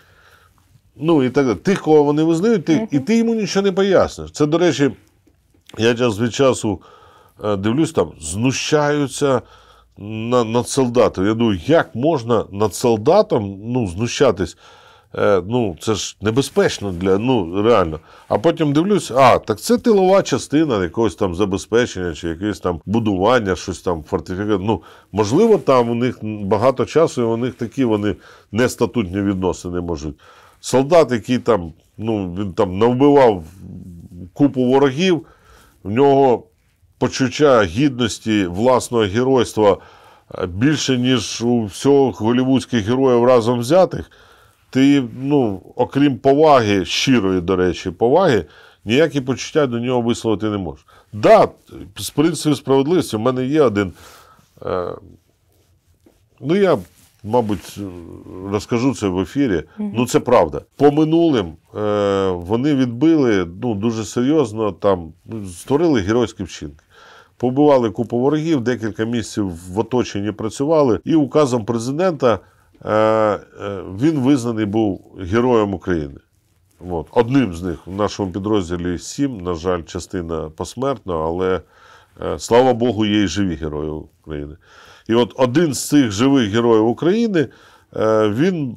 і так далі. Тих, кого вони визнають, і ти йому нічого не поясниш. Це, до речі, я час від часу дивлюсь, там знущаються над солдатом. Я думаю, як можна над солдатом знущатись? Це ж небезпечно реально. А потім дивлюсь, так це тилова частина якогось там забезпечення, чи якесь там будування, щось там фортифікація. Можливо, там у них багато часу, і у них такі вони нестатутні відносини можуть. Солдат, який там, він там навбивав купу ворогів, в нього почуття гідності, власного геройства більше, ніж у всього голлівудських героїв разом взятих. Ти, окрім поваги, щирої, до речі, поваги, ніякі почуття до нього висловити не можеш. Так, з принципу справедливості, в мене є один, я, мабуть, розкажу це в ефірі, це правда. По минулим вони відбили, дуже серйозно, там, створили геройські вчинки. Побивали купу ворогів, декілька місяців в оточенні працювали, і указом президента він визнаний був Героєм України. Одним з них в нашому підрозділі 7, на жаль, частина посмертна, але, слава Богу, є і живі Герої України. І один з цих живих Героїв України, він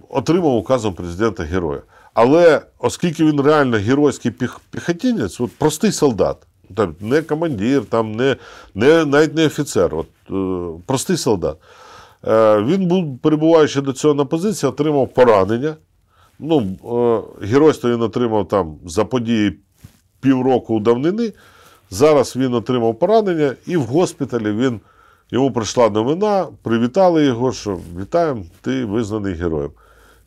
отримав указом президента Героя. Але оскільки він реально геройський піхотинець, простий солдат, не командир, навіть не офіцер, простий солдат, він, перебуваючи до цього на позиції, отримав поранення. Геройство він отримав там за події півроку у давнини. Зараз він отримав поранення, і в госпіталі йому прийшла новина, привітали його, що вітаємо, ти визнаний героєм.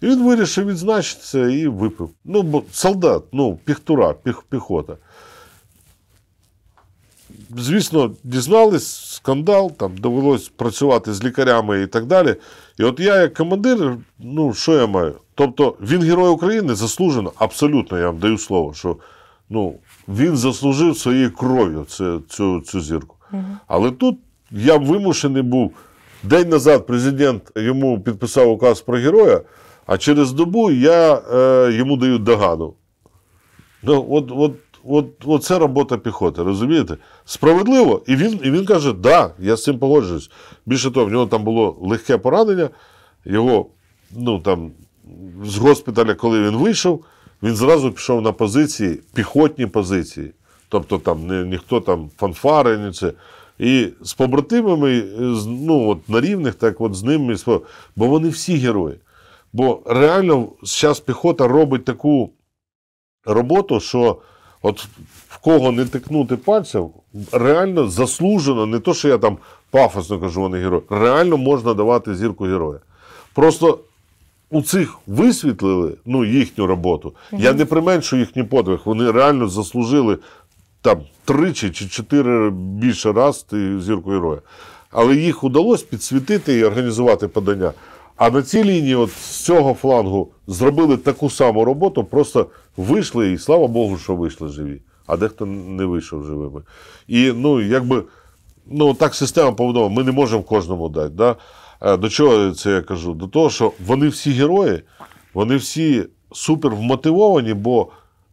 І він вирішив відзначитися і випив. Бо солдат, піхтура, піхота. Звісно, дізнались, скандал, там довелось працювати з лікарями і так далі. І я як командир, що я маю? Тобто він Герой України заслужено, абсолютно, я вам даю слово, що він заслужив своєю кров'ю цю зірку. Але тут я вимушений був, день назад президент йому підписав указ про героя, а через добу я йому даю догану. Це робота піхоти, розумієте? Справедливо. І він каже, да, я з цим погоджуюсь. Більше того, в нього там було легке поранення, його, з госпіталя, коли він вийшов, він зразу пішов на позиції, піхотні позиції. Тобто там ніхто там фанфари, ні це. І з побратимами, на рівних, так з ними, бо вони всі герої. Бо реально зараз піхота робить таку роботу, що в кого не тикнути пальцем, реально заслужено, не то, що я там пафосно кажу, вони герої, реально можна давати зірку героя. Просто у цих висвітлили їхню роботу. Я не применшую їхній подвиг, вони реально заслужили там 3 чи 4 більше раз зірку героя. Але їх вдалося підсвітити і організувати подання. А на цій лінії, з цього флангу, зробили таку саму роботу, просто вийшли, і слава Богу, що вийшли живі. А дехто не вийшов живими. І, так система побудова, ми не можемо кожному дати. Да? До чого це я кажу? До того, що вони всі герої, вони всі супер вмотивовані, бо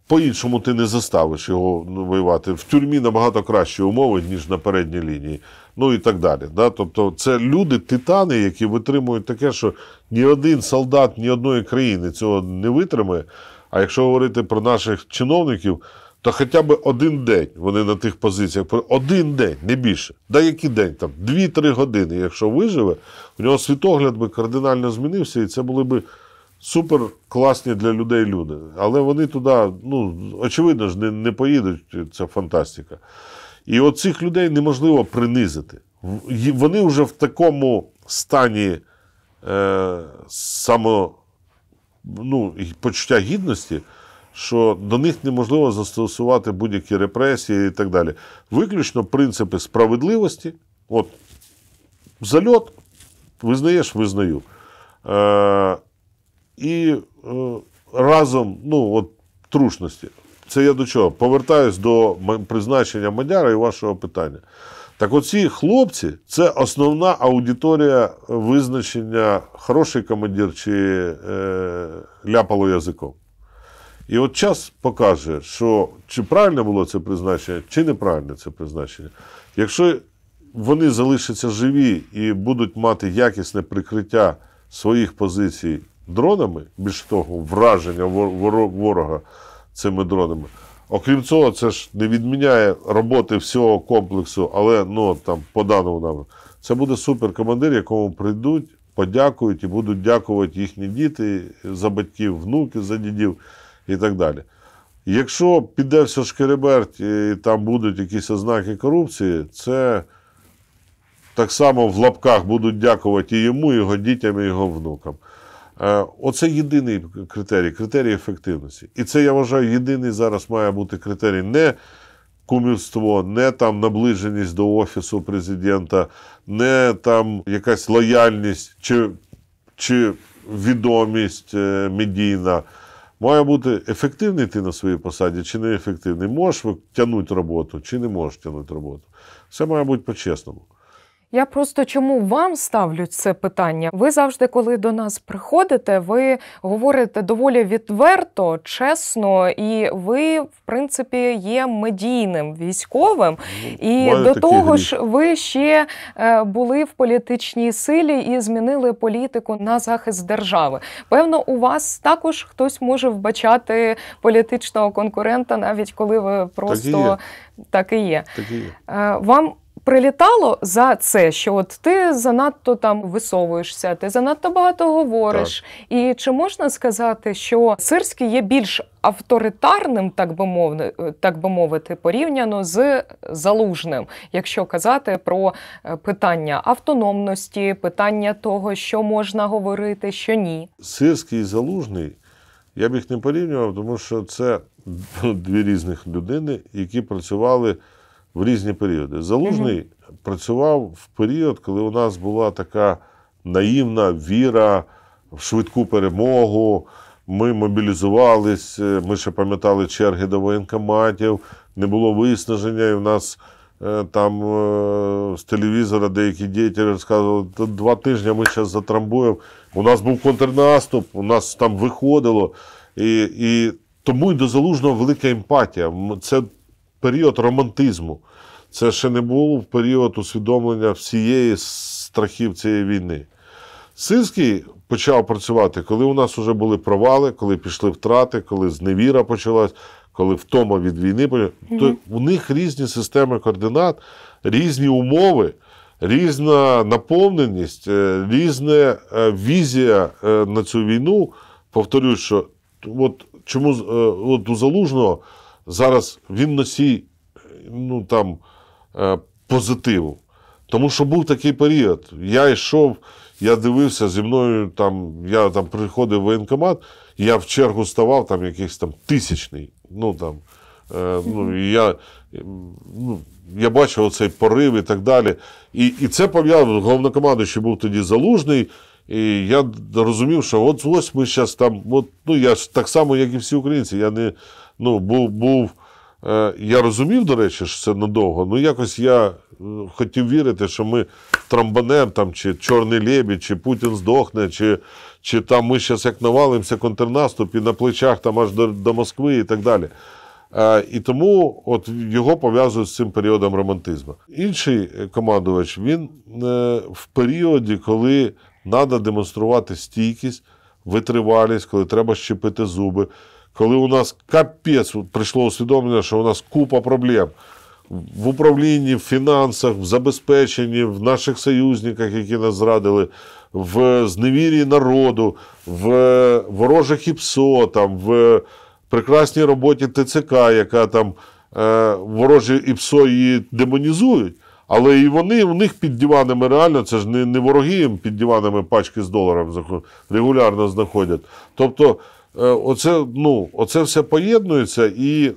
по-іншому ти не заставиш його воювати. В тюрмі набагато кращі умови, ніж на передній лінії. Ну і так далі. Да? Тобто це люди-титани, які витримують таке, що ні один солдат ні одної країни цього не витримає. А якщо говорити про наших чиновників, то хоча б один день вони на тих позиціях, один день, не більше. Да який день? Там 2-3 години, якщо виживе, у нього світогляд би кардинально змінився, і це були б супер класні для людей люди. Але вони туди, ну, очевидно ж, не поїдуть, це фантастика. І от цих людей неможливо принизити. Вони вже в такому стані почуття гідності, що до них неможливо застосувати будь-які репресії і так далі. Виключно принципи справедливості. От, зальот, визнаєш, визнаю. І разом, трушності. Це я до чого? Повертаюсь до призначення Мадяра і вашого питання. Так оці хлопці – це основна аудиторія визначення хороший командир чи ляпало язиком. І от час покаже, що чи правильно було це призначення, чи неправильне це призначення. Якщо вони залишаться живі і будуть мати якісне прикриття своїх позицій дронами, більш того, враження ворога цими дронами, окрім цього, це ж не відміняє роботи всього комплексу, але по даному нам. Це буде суперкомандир, якому прийдуть, подякують і будуть дякувати їхні діти за батьків, внуки за дідів і так далі. Якщо піде все шкереберть і там будуть якісь ознаки корупції, це так само в лапках будуть дякувати і йому, і його дітям, і його внукам. Оце єдиний критерій ефективності. І це, я вважаю, єдиний зараз має бути критерій. Не кумівство, не там наближеність до Офісу Президента, не там якась лояльність чи відомість медійна. Має бути ефективний ти на своїй посаді чи не ефективний. Можеш тягнути роботу чи не можеш тягнути роботу. Все має бути по-чесному. Я просто чому вам ставлю це питання? Ви завжди, коли до нас приходите, ви говорите доволі відверто, чесно, і ви, в принципі, є медійним військовим. І до того ж, ви ще були в політичній силі і змінили політику на захист держави. Певно, у вас також хтось може вбачати політичного конкурента, навіть коли ви просто так і є. Вам прилітало за це, що от ти занадто там висовуєшся, ти занадто багато говориш. Так. І чи можна сказати, що Сирський є більш авторитарним, так би мовити, порівняно з Залужним, якщо казати про питання автономності, питання того, що можна говорити, що ні? Сирський і Залужний, я б їх не порівнював, тому що це дві різних людини, які працювали в різні періоди. Залужний працював в період, коли у нас була така наївна віра в швидку перемогу, ми мобілізувались, ми ще пам'ятали черги до воєнкоматів, не було виснаження, і в нас там з телевізора деякі діятелі розказували, 2 тижні ми зараз затрамбуємо. У нас був контрнаступ, у нас там виходило. І тому й до Залужного велика емпатія. Це період романтизму. Це ще не був період усвідомлення всієї страхів цієї війни. Сирський почав працювати, коли у нас вже були провали, коли пішли втрати, коли зневіра почалась, коли втома від війни. То у них різні системи координат, різні умови, різна наповненість, різна візія на цю війну. Повторюю, що чому у Залужного зараз він носій позитиву. Тому що був такий період. Я йшов, я дивився, зі мною я приходив в воєнкомат, я в чергу ставав, якийсь тисячний. Я бачив оцей порив і так далі. І це пов'язано, головнокомандуючий був тоді Залужний, і я розумів, що ось ми зараз я ж так само, як і всі українці, я не, був Я розумів, до речі, що це надовго, ну якось я хотів вірити, що ми трамбанем, там, чи Чорний лебідь, чи Путін здохне, чи там ми зараз як навалимося контрнаступ і на плечах там аж до Москви і так далі. І тому от його пов'язують з цим періодом романтизму. Інший командувач, він в періоді, коли треба демонструвати стійкість, витривалість, коли треба щепити зуби, коли у нас капець прийшло усвідомлення, що у нас купа проблем в управлінні, в фінансах, в забезпеченні, в наших союзниках, які нас зрадили, в зневірі народу, в ворожих ІПСО, там, в прекрасній роботі ТЦК, яка там ворожі ІПСО її демонізують, але і вони в них під диванами реально, це ж не вороги їм під диванами пачки з доларом регулярно знаходять. Тобто оце все поєднується і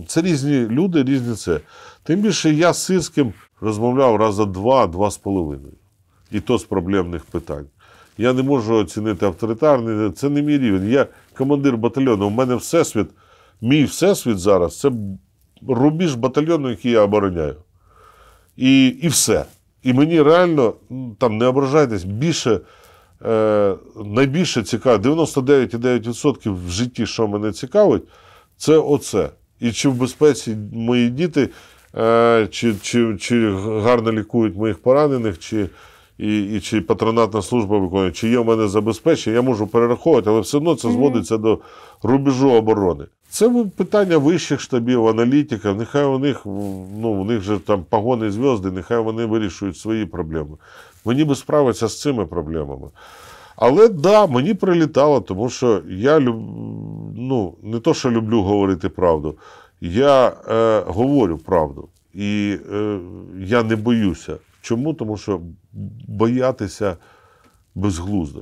це різні люди, різні це. Тим більше я з Сирським розмовляв рази 2-2,5. І то з проблемних питань. Я не можу оцінити авторитарний, це не мій рівень. Я командир батальйону, у мене всесвіт, мій всесвіт зараз, це рубіж батальйону, який я обороняю. І все. І мені реально, там не ображайтесь, найбільше цікаво, 99,9% в житті, що мене цікавить, це оце. І чи в безпеці мої діти, чи гарно лікують моїх поранених, чи патронатна служба виконує, чи є в мене забезпечення, я можу перераховувати, але все одно це зводиться до рубежу оборони. Це питання вищих штабів, аналітиків, нехай у них же там погони зв'язки, нехай вони вирішують свої проблеми. Мені би справитися з цими проблемами. Але да, мені прилітало, тому що я не то, що люблю говорити правду, я говорю правду. І я не боюся. Чому? Тому що боятися безглуздо.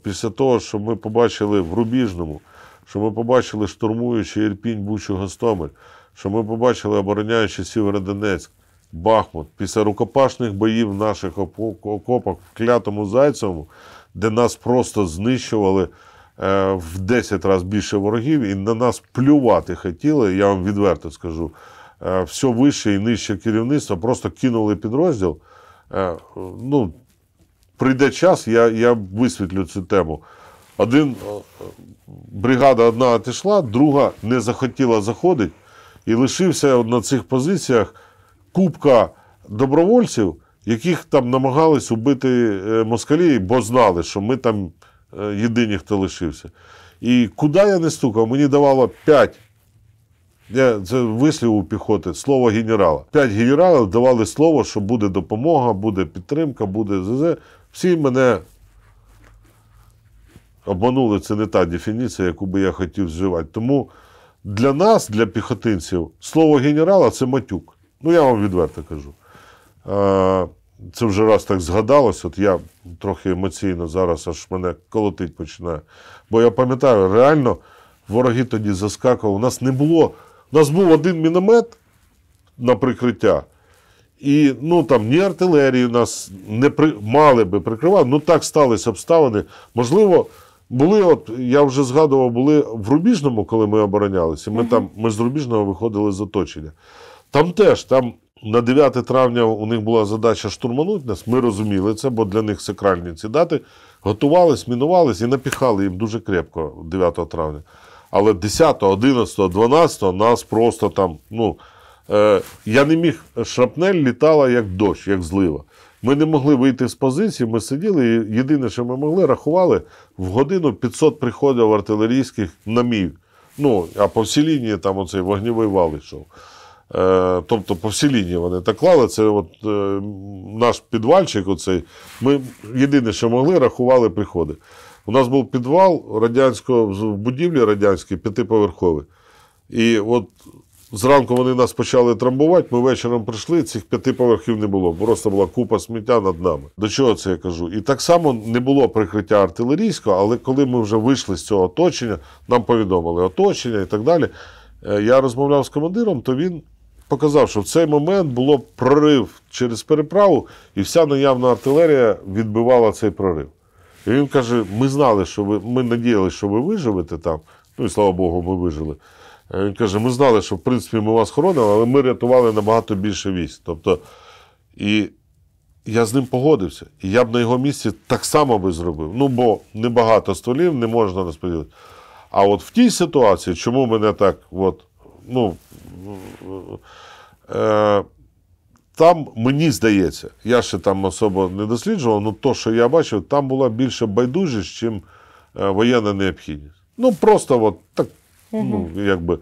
Після того, що ми побачили в Рубіжному, що ми побачили штурмуючи Ірпінь, Бучу, Гостомель, що ми побачили обороняючи Сєвєродонецьк, Бахмут, після рукопашних боїв в наших окопах в Клятому, Зайцевому, де нас просто знищували в 10 разів більше ворогів і на нас плювати хотіли, я вам відверто скажу, все вище і нижче керівництво, просто кинули підрозділ. Прийде час, я висвітлю цю тему. Бригада одна отійшла, друга не захотіла заходити, і лишився на цих позиціях купка добровольців, яких там намагались убити москалі, бо знали, що ми там єдині, хто лишився. І куди я не стукав, мені давало 5, це вислів у піхоти, слово генерала. 5 генералів давали слово, що буде допомога, буде підтримка, буде ЗЗ. Всі мене обманули, це не та дефініція, яку би я хотів вживати. Тому для нас, для піхотинців, слово генерала – це матюк. Я вам відверто кажу. Це вже раз так згадалось, от я трохи емоційно зараз аж мене колотить починає. Бо я пам'ятаю, реально вороги тоді заскакували. У нас був один міномет на прикриття. І там ні артилерії нас мали би прикривати, так сталися обставини. Можливо, я вже згадував, були в Рубіжному, коли ми оборонялися, ми з Рубіжного виходили з оточення. Там теж, на 9 травня у них була задача штурманути нас, ми розуміли це, бо для них сакральні ці дати, готувались, мінувались і напіхали їм дуже крепко 9 травня. Але 10, 11, 12 нас просто там, я не міг, шрапнель літала як дощ, як злива. Ми не могли вийти з позиції, ми сиділи, і єдине, що ми могли, рахували, в годину 500 приходів артилерійських на міль. А по всій лінії там оцей вогневий вал йшов. Тобто по всій лінії вони так клали, це наш підвальчик оцей, ми єдине, що могли, рахували приходи. У нас був підвал в будівлі радянській, 5-поверховий. І зранку вони нас почали трамбувати, ми вечором прийшли, цих 5 поверхів не було, просто була купа сміття над нами. До чого це я кажу? І так само не було прикриття артилерійського, але коли ми вже вийшли з цього оточення, нам повідомили оточення і так далі. Я розмовляв з командиром, то він показав, що в цей момент було прорив через переправу, і вся наявна артилерія відбивала цей прорив. І він каже, ми знали, що ми надіялися, що ви виживете там, і слава Богу, ми вижили. Він каже, ми знали, що в принципі ми вас хоронили, але ми рятували набагато більше військ. Тобто, і я з ним погодився. І я б на його місці так само би зробив. Ну, бо небагато стволів, не можна розподілити. А от в тій ситуації, чому мене так, от, ну, там, мені здається, я ще там особо не досліджував, але то, що я бачив, там була більше байдужість, ніж воєнна необхідність. Ну, просто от так, ну, якби.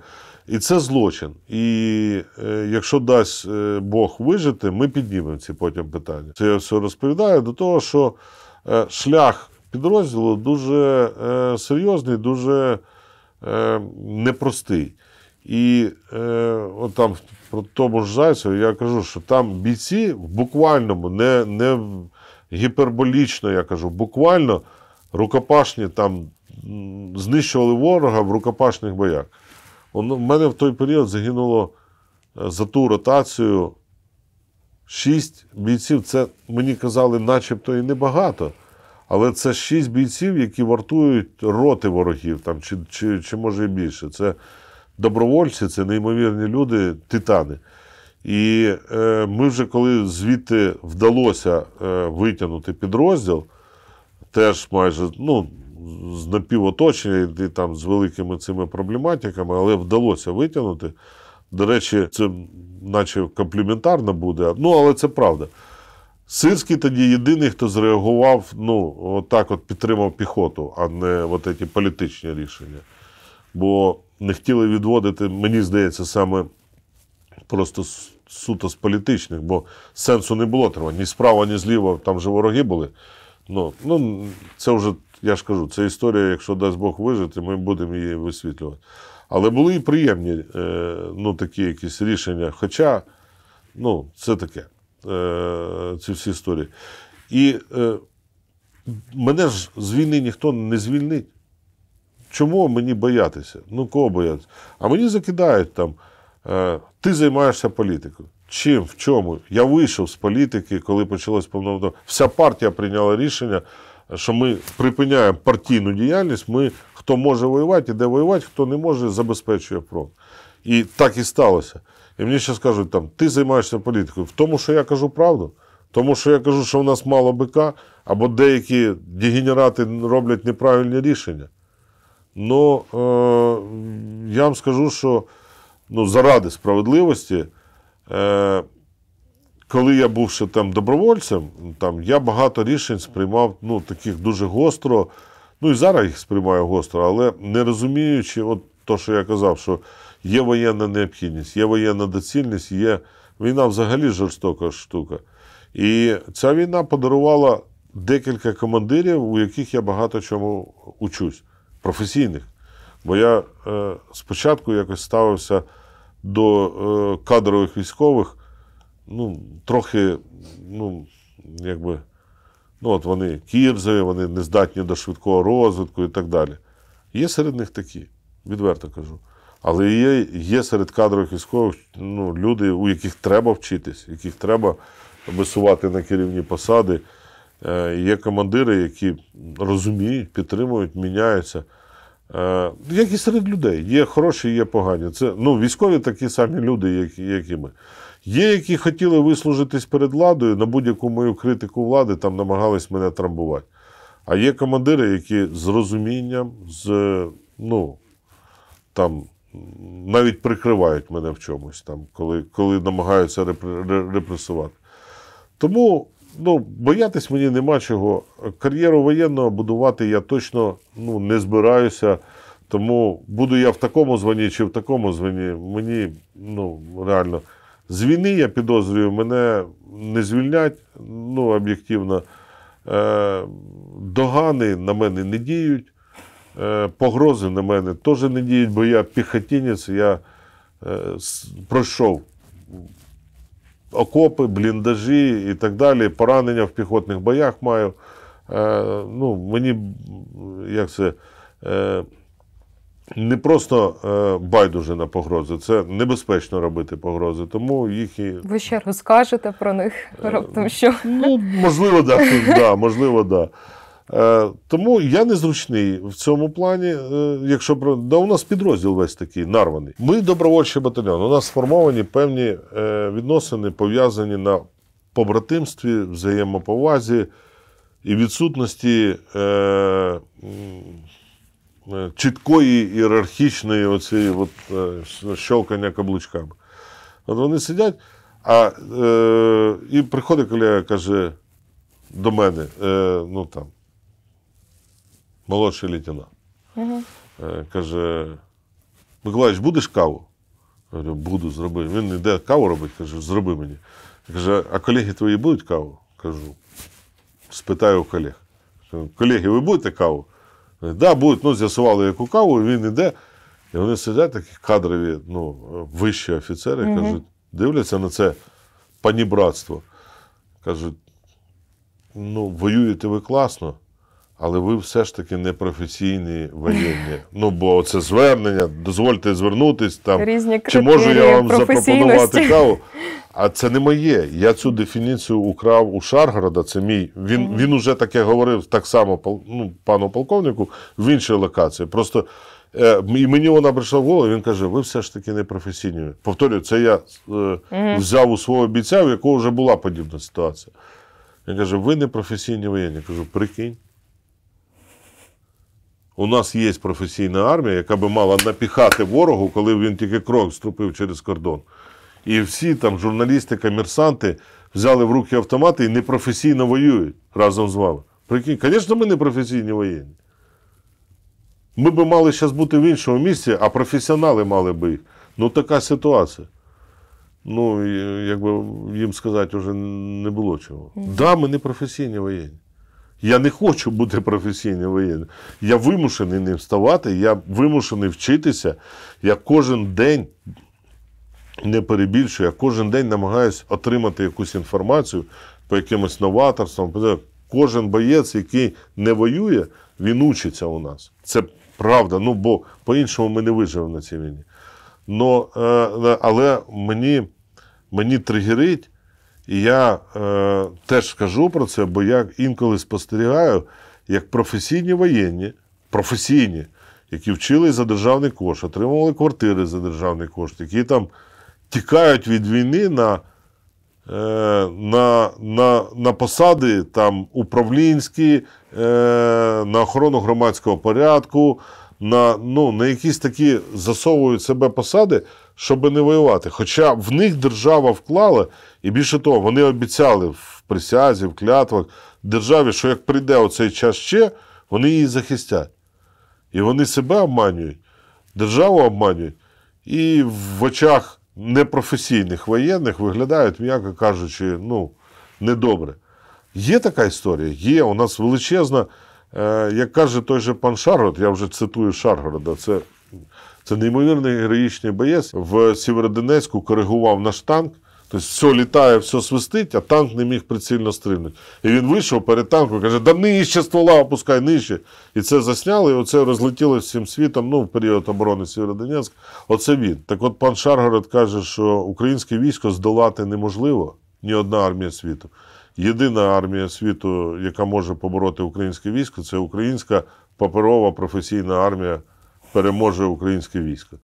І це злочин. І якщо дасть Бог вижити, ми піднімемо ці потім питання. Це я все розповідаю до того, що шлях підрозділу дуже серйозний, дуже непростий. І от там про тому ж Зайцеву я кажу, що там бійці в буквальному, не гіперболічно, я кажу, буквально рукопашні там знищували ворога в рукопашних боях. У мене в той період загинуло за ту ротацію 6 бійців. Це, мені казали, начебто і небагато. Але це 6 бійців, які вартують роти ворогів, там, чи може і більше. Це добровольці, це неймовірні люди, титани. І ми вже, коли звідти вдалося витягнути підрозділ, теж майже, ну, з напівоточення і там з великими цими проблематиками, але вдалося витягнути. До речі, це наче компліментарно буде, ну, але це правда. Сирський тоді єдиний, хто зреагував, ну, отак от підтримав піхоту, а не от ці політичні рішення. Бо не хотіли відводити, мені здається, саме просто суто з політичних, бо сенсу не було тримати. Ні справа, ні зліва, там же вороги були. Ну, це вже, я ж кажу, це історія, якщо дасть Бог вижити, ми будемо її висвітлювати. Але були і приємні, ну, такі якісь рішення, хоча, ну, це таке, ці всі історії. І мене ж з війни ніхто не звільнить. Чому мені боятися? Ну, кого боятися? А мені закидають там, ти займаєшся політикою. Чим, в чому? Я вийшов з політики, коли почалось повномасштабне. Вся партія прийняла рішення, що ми припиняємо партійну діяльність, ми, хто може воювати, іде воювати, хто не може, забезпечує фронт. І так і сталося. І мені ще скажуть, там, ти займаєшся політикою. В тому, що я кажу правду, тому, що я кажу, що в нас мало бика, або деякі дегенерати роблять неправильні рішення. Ну, я вам скажу, що, ну, заради справедливості, коли я був ще там добровольцем, там, я багато рішень сприймав, ну, таких дуже гостро, ну і зараз їх сприймаю гостро, але не розуміючи, от то, що я казав, що є воєнна необхідність, є воєнна доцільність, є війна взагалі жорстока штука. І ця війна подарувала декілька командирів, у яких я багато чому учусь, професійних. Бо я спочатку якось ставився до кадрових військових, ну, трохи, ну, якби, ну, от вони кірзові, вони не здатні до швидкого розвитку і так далі. Є серед них такі, відверто кажу. Але є серед кадрових військових, ну, люди, у яких треба вчитись, яких треба висувати на керівні посади. Є командири, які розуміють, підтримують, міняються. Як і серед людей. Є хороші, є погані. Це, ну, військові такі самі люди, як і ми. Є, які хотіли вислужитись перед владою, на будь-яку мою критику влади там намагались мене трамбувати. А є командири, які з розумінням, ну, там, навіть прикривають мене в чомусь, там, коли намагаються репресувати. Тому, ну, боятись мені нема чого. Кар'єру воєнного будувати я точно, ну, не збираюся. Тому буду я в такому званні чи в такому званні, мені, ну, реально. З війни, я підозрюю, мене не звільнять, ну, об'єктивно. Догани на мене не діють, погрози на мене теж не діють, бо я піхотинець, я пройшов окопи, бліндажі і так далі, поранення в піхотних боях маю. Ну, мені, як це, не просто байдуже на погрози, це небезпечно робити погрози, тому їх і... Ви ще розкажете про них раптом що? Ну, можливо, да, можливо, да. Тому я незручний в цьому плані, якщо у нас підрозділ весь такий нарваний. Ми добровольчий батальйон. У нас сформовані певні відносини, пов'язані на побратимстві, взаємоповазі і відсутності чіткої ієрархічної оцієї щелкання каблучками. От вони сидять, і приходить колега, каже до мене, молодший лейтенант. Каже: Миколаївич, будеш каву? Я говорю, буду, зроби. Він йде каву робить, каже, зроби мені. Каже, а колеги твої будуть каву? Кажу, спитаю у колег. Колеги, ви будете каву? Да, будуть. З'ясували, яку каву, він йде. І вони сидять, такі кадрові, вищі офіцери, кажуть, дивляться на це панібратство. Кажуть, воюєте ви класно, але ви все ж таки не професійні воєнні. Бо це звернення, дозвольте звернутись, там, чи можу я вам запропонувати каву. А це не моє. Я цю дефініцію украв у Шаргорода, це мій. Він уже таке говорив так само пану полковнику в іншій локації. Просто і мені вона прийшла в голову, він каже, ви все ж таки не професійні. Повторюю, це я взяв у свого бійця, у якого вже була подібна ситуація. Він каже, ви не професійні воєнні. Я кажу, прикинь. У нас є професійна армія, яка би мала напіхати ворогу, коли він тільки крок ступив через кордон. І всі там журналісти, комерсанти взяли в руки автомати і непрофесійно воюють разом з вами. Прикинь, звісно, ми не професійні воєнні. Ми б мали зараз бути в іншому місці, а професіонали мали би їх. Така ситуація. Якби їм сказати вже не було чого. Да, ми не професійні воєнні. Я не хочу бути професійним воєнним. Я вимушений ним ставати, я вимушений вчитися. Я кожен день, не перебільшую, я кожен день намагаюся отримати якусь інформацію по якимось новаторствам. Кожен боєць, який не воює, він учиться у нас. Це правда, бо по-іншому ми не виживемо на цій війні. Але мені тригерить, і я теж скажу про це, бо я інколи спостерігаю, як професійні воєнні, які вчились за державний кошт, отримували квартири за державний кошт, які там тікають від війни на посади там, управлінські, на охорону громадського порядку, на якісь такі засовують себе посади, щоб не воювати. Хоча в них держава вклала, і більше того, вони обіцяли в присязі, в клятвах державі, що як прийде оцей час ще, вони її захистять. І вони себе обманюють, державу обманюють, і в очах непрофесійних воєнних виглядають, м'яко кажучи, недобре. Є така історія? Є. У нас величезна, як каже той же пан Шаргород, я вже цитую Шаргорода, це неймовірний героїчний боєць. В Сєвєродонецьку коригував наш танк, тобто все літає, все свистить, а танк не міг прицільно стрільнути. І він вийшов перед танком і каже, да нижче ствола опускай, нижче. І це засняли, і оце розлетілося всім світом, в період оборони Сєвєродонецька. Оце він. Так от пан Шаргород каже, що українське військо здолати неможливо, ні одна армія світу. Єдина армія світу, яка може побороти українське військо, це українська паперова професійна армія переможе українське військо.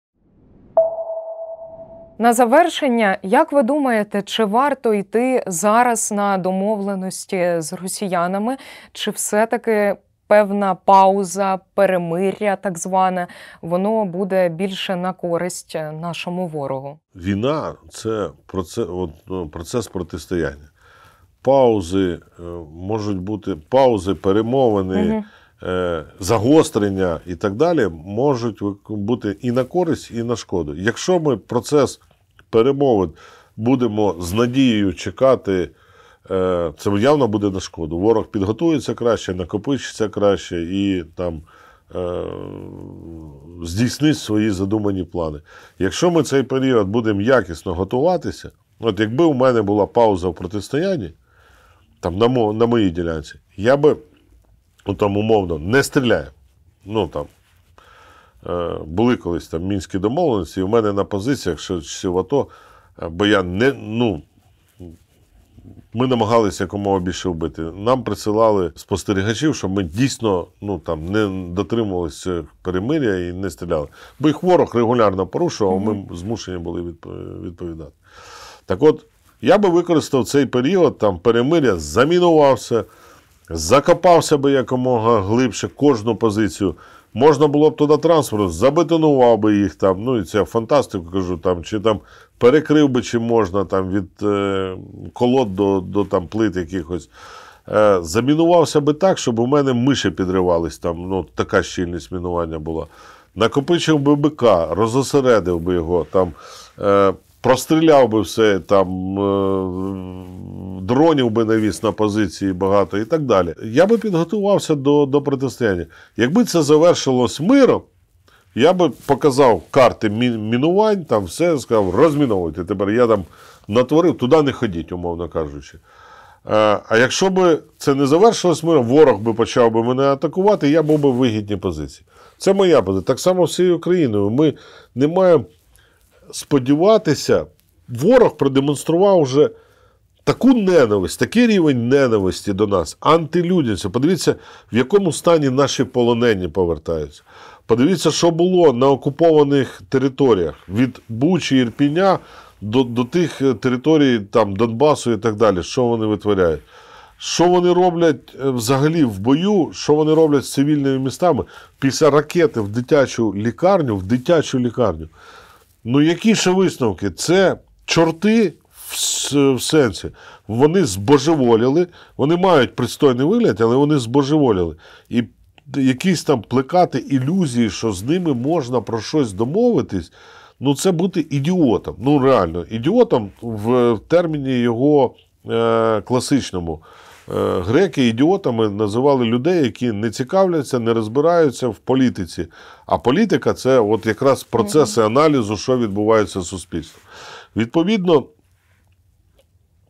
На завершення, як ви думаєте, чи варто йти зараз на домовленості з росіянами, чи все-таки певна пауза, перемир'я так зване, воно буде більше на користь нашому ворогу? Війна – це процес протистояння. Паузи можуть бути, перемовини, загострення і так далі можуть бути і на користь, і на шкоду. Якщо ми процес перемовин будемо з надією чекати, це явно буде на шкоду. Ворог підготується краще, накопичиться краще і там здійснить свої задумані плани. Якщо ми цей період будемо якісно готуватися, от якби у мене була пауза в протистоянні, там на моїй ділянці, я би умовно не стріляю. Були колись там мінські домовленості, і в мене на позиціях ще в АТО, бо я ми намагалися якомога більше вбити. Нам присилали спостерігачів, щоб ми дійсно не дотримувалися перемиря і не стріляли. Бо їх ворог регулярно порушував, ми змушені були відповідати. Так от, я би використав цей період перемиря, замінувався, закопався би якомога глибше кожну позицію. Можна було б туди транспорт, забетонував би їх і це фантастику кажу, чи перекрив би, чи можна від колод до плит якихось. Замінувався би так, щоб у мене миші підривались, така щільність мінування була. Накопичив би БК, розосередив би його, простріляв би все, дронів би навіз на позиції багато і так далі. Я би підготувався до протистояння. Якби це завершилось миром, я би показав карти мінувань, все, сказав, розміновуйте. Тепер я натворив, туди не ходіть, умовно кажучи. А якщо б це не завершилось миром, ворог би почав би мене атакувати, я був би в вигідній позиції. Це моя позиція. Так само всією Україною. Ми не маємо сподіватися, ворог продемонстрував вже таку ненависть, такий рівень ненависті до нас, антилюдяності. Подивіться, в якому стані наші полонені повертаються. Подивіться, що було на окупованих територіях. Від Бучі, Ірпіня до тих територій Донбасу і так далі. Що вони витворяють? Що вони роблять взагалі в бою, що вони роблять з цивільними містами після ракети в дитячу лікарню. Які ще висновки? Це чорти в сенсі. Вони збожеволіли, вони мають пристойний вигляд, але вони збожеволіли. І якісь плекати ілюзії, що з ними можна про щось домовитись, це бути ідіотом. Реально, ідіотом в терміні його класичному. Греки ідіотами називали людей, які не цікавляться, не розбираються в політиці. А політика – це якраз процеси аналізу, що відбувається в суспільстві. Відповідно,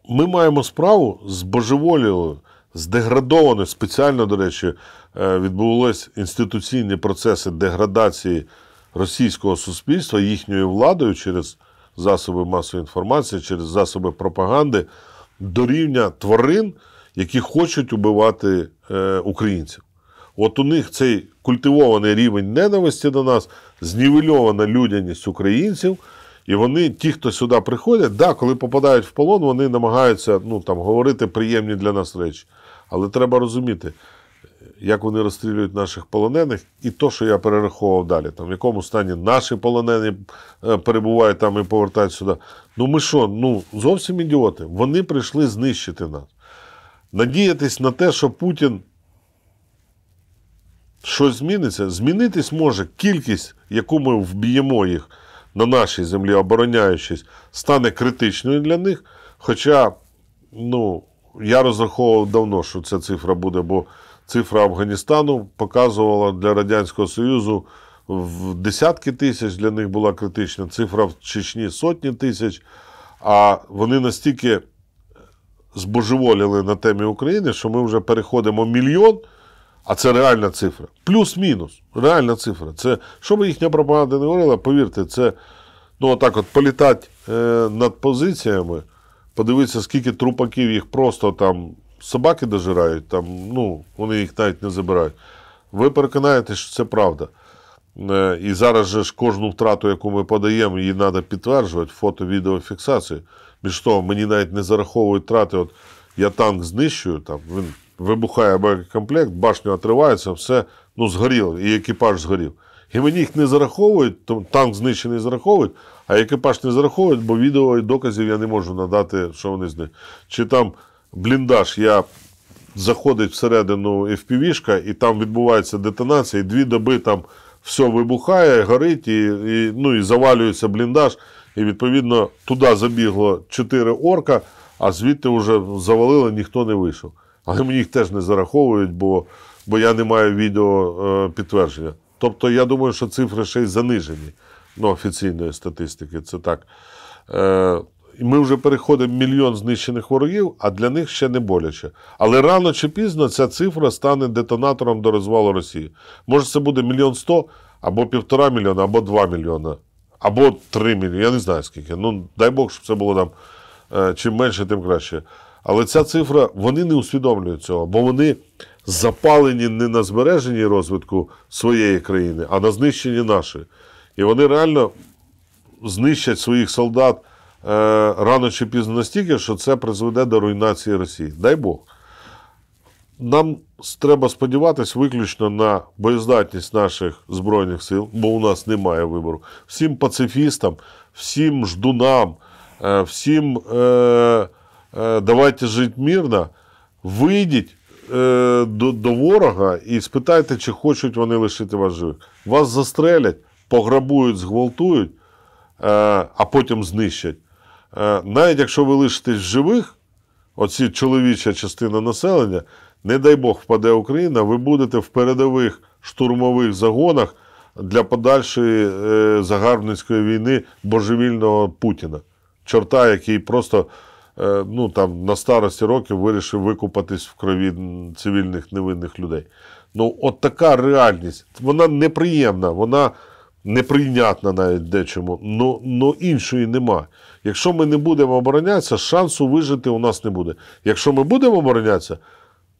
ми маємо справу з божеволілою, здеградованою, спеціально, до речі, відбулись інституційні процеси деградації російського суспільства, їхньою владою через засоби масової інформації, через засоби пропаганди, до рівня тварин, які хочуть убивати українців. У них цей культивований рівень ненависті до нас, знівельована людяність українців, і вони, ті, хто сюди приходять, коли попадають в полон, вони намагаються говорити приємні для нас речі. Але треба розуміти, як вони розстрілюють наших полонених, і то, що я перераховував далі, в якому стані наші полонені перебувають і повертають сюди. Ми що, зовсім ідіоти. Вони прийшли знищити нас. Надіятись на те, що Путін щось зміниться. Змінитись може кількість, яку ми вб'ємо їх на нашій землі, обороняючись, стане критичною для них. Хоча, я розраховував давно, що ця цифра буде, бо цифра Афганістану показувала для Радянського Союзу в десятки тисяч, для них була критична. Цифра в Чечні сотні тисяч. А вони настільки збожеволіли на темі України, що ми вже переходимо мільйон, а це реальна цифра. Плюс-мінус. Реальна цифра. Це, що би їхня пропаганда не говорила, повірте, це, політати над позиціями, подивитися, скільки трупаків їх просто собаки дожирають, вони їх навіть не забирають. Ви переконаєтесь, що це правда. І зараз же ж кожну втрату, яку ми подаємо, її треба підтверджувати, фото-відеофіксацію. Між того, мені навіть не зараховують втрати. Я танк знищую, він вибухає боєкомплект, башня отривається, все, згоріло, і екіпаж згорів. І мені їх не зараховують, танк знищений зараховують, а екіпаж не зараховують, бо відео і доказів я не можу надати, що вони з них. Чи бліндаж, заходить всередину FPV-шка, і там відбувається детонація, і 2 доби все вибухає, горить, і завалюється бліндаж. І, відповідно, туди забігло 4 орка, а звідти вже завалило, ніхто не вийшов. Але мені їх теж не зараховують, бо я не маю відео підтвердження. Тобто, я думаю, що цифри ще й занижені офіційної статистики. Це так. Ми вже переходимо мільйон знищених ворогів, а для них ще не боляче. Але рано чи пізно ця цифра стане детонатором до розвалу Росії. Може, це буде 1 100 000, або 1,5 мільйона, або 2 мільйона, або 3 мільйони. Я не знаю, скільки. Дай Бог, щоб це було чим менше, тим краще. Але ця цифра, вони не усвідомлюють цього, бо вони запалені не на збереженні розвитку своєї країни, а на знищенні нашої. І вони реально знищать своїх солдат рано чи пізно настільки, що це призведе до руйнації Росії. Дай Бог. Нам треба сподіватися виключно на боєздатність наших Збройних сил, бо у нас немає вибору. Всім пацифістам, всім ждунам, всім давайте жити мирно, вийдіть до ворога і спитайте, чи хочуть вони лишити вас живих. Вас застрелять, пограбують, зґвалтують, а потім знищать. Навіть якщо ви лишитесь живих, оці чоловіча частина населення, не дай Бог впаде Україна, ви будете в передових штурмових загонах для подальшої загарбницької війни божевільного Путіна. Чорта, який просто на старості років вирішив викупатись в крові цивільних невинних людей. От така реальність. Вона неприємна, вона неприйнятна навіть дечому, но іншої нема. Якщо ми не будемо оборонятися, шансу вижити у нас не буде. Якщо ми будемо оборонятися,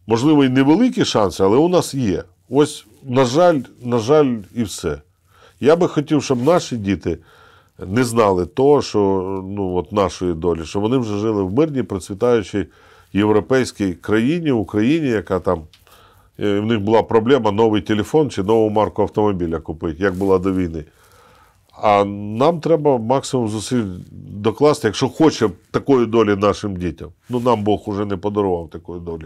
можливо, і невеликі шанси, але у нас є. Ось, на жаль, і все. Я би хотів, щоб наші діти не знали того, що, нашої долі, що вони вже жили в мирній, процвітаючій європейській країні, Україні, яка там, в них була проблема новий телефон чи нову марку автомобіля купити, як була до війни. А нам треба максимум зусиль докласти, якщо хоче такої долі нашим дітям. Нам Бог уже не подарував такої долі.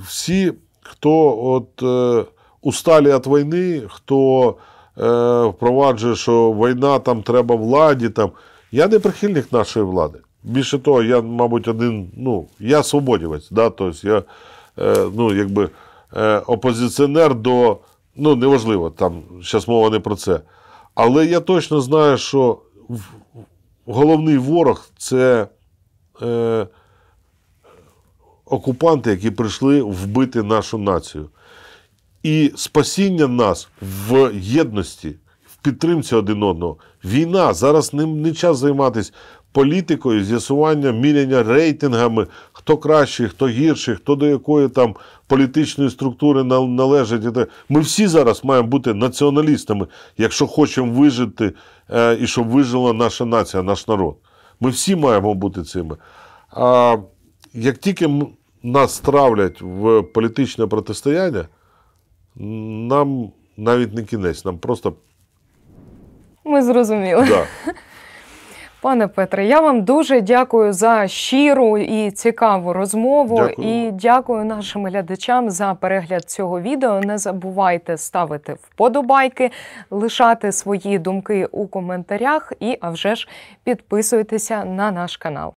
Всі, хто усталі від війни, хто впроваджує, що війна там треба владі, я не прихильник нашої влади. Більше того, я, мабуть, я свободівець, тобто я, опозиціонер до, неважливо, там, зараз мова не про це. Але я точно знаю, що головний ворог – це окупанти, які прийшли вбити нашу націю. І спасіння нас в єдності, в підтримці один одного. Війна, зараз не час займатися політикою, з'ясуванням, міряння рейтингами, хто кращий, хто гірший, хто до якої там політичної структури належить. Ми всі зараз маємо бути націоналістами, якщо хочемо вижити і щоб вижила наша нація, наш народ. Ми всі маємо бути цими. А як тільки нас травлять в політичне протистояння, нам навіть не кінець, нам просто... Ми зрозуміли. Да. Пане Петре, я вам дуже дякую за щиру і цікаву розмову. Дякую. І дякую нашим глядачам за перегляд цього відео. Не забувайте ставити вподобайки, лишати свої думки у коментарях і, а вже ж, підписуйтеся на наш канал.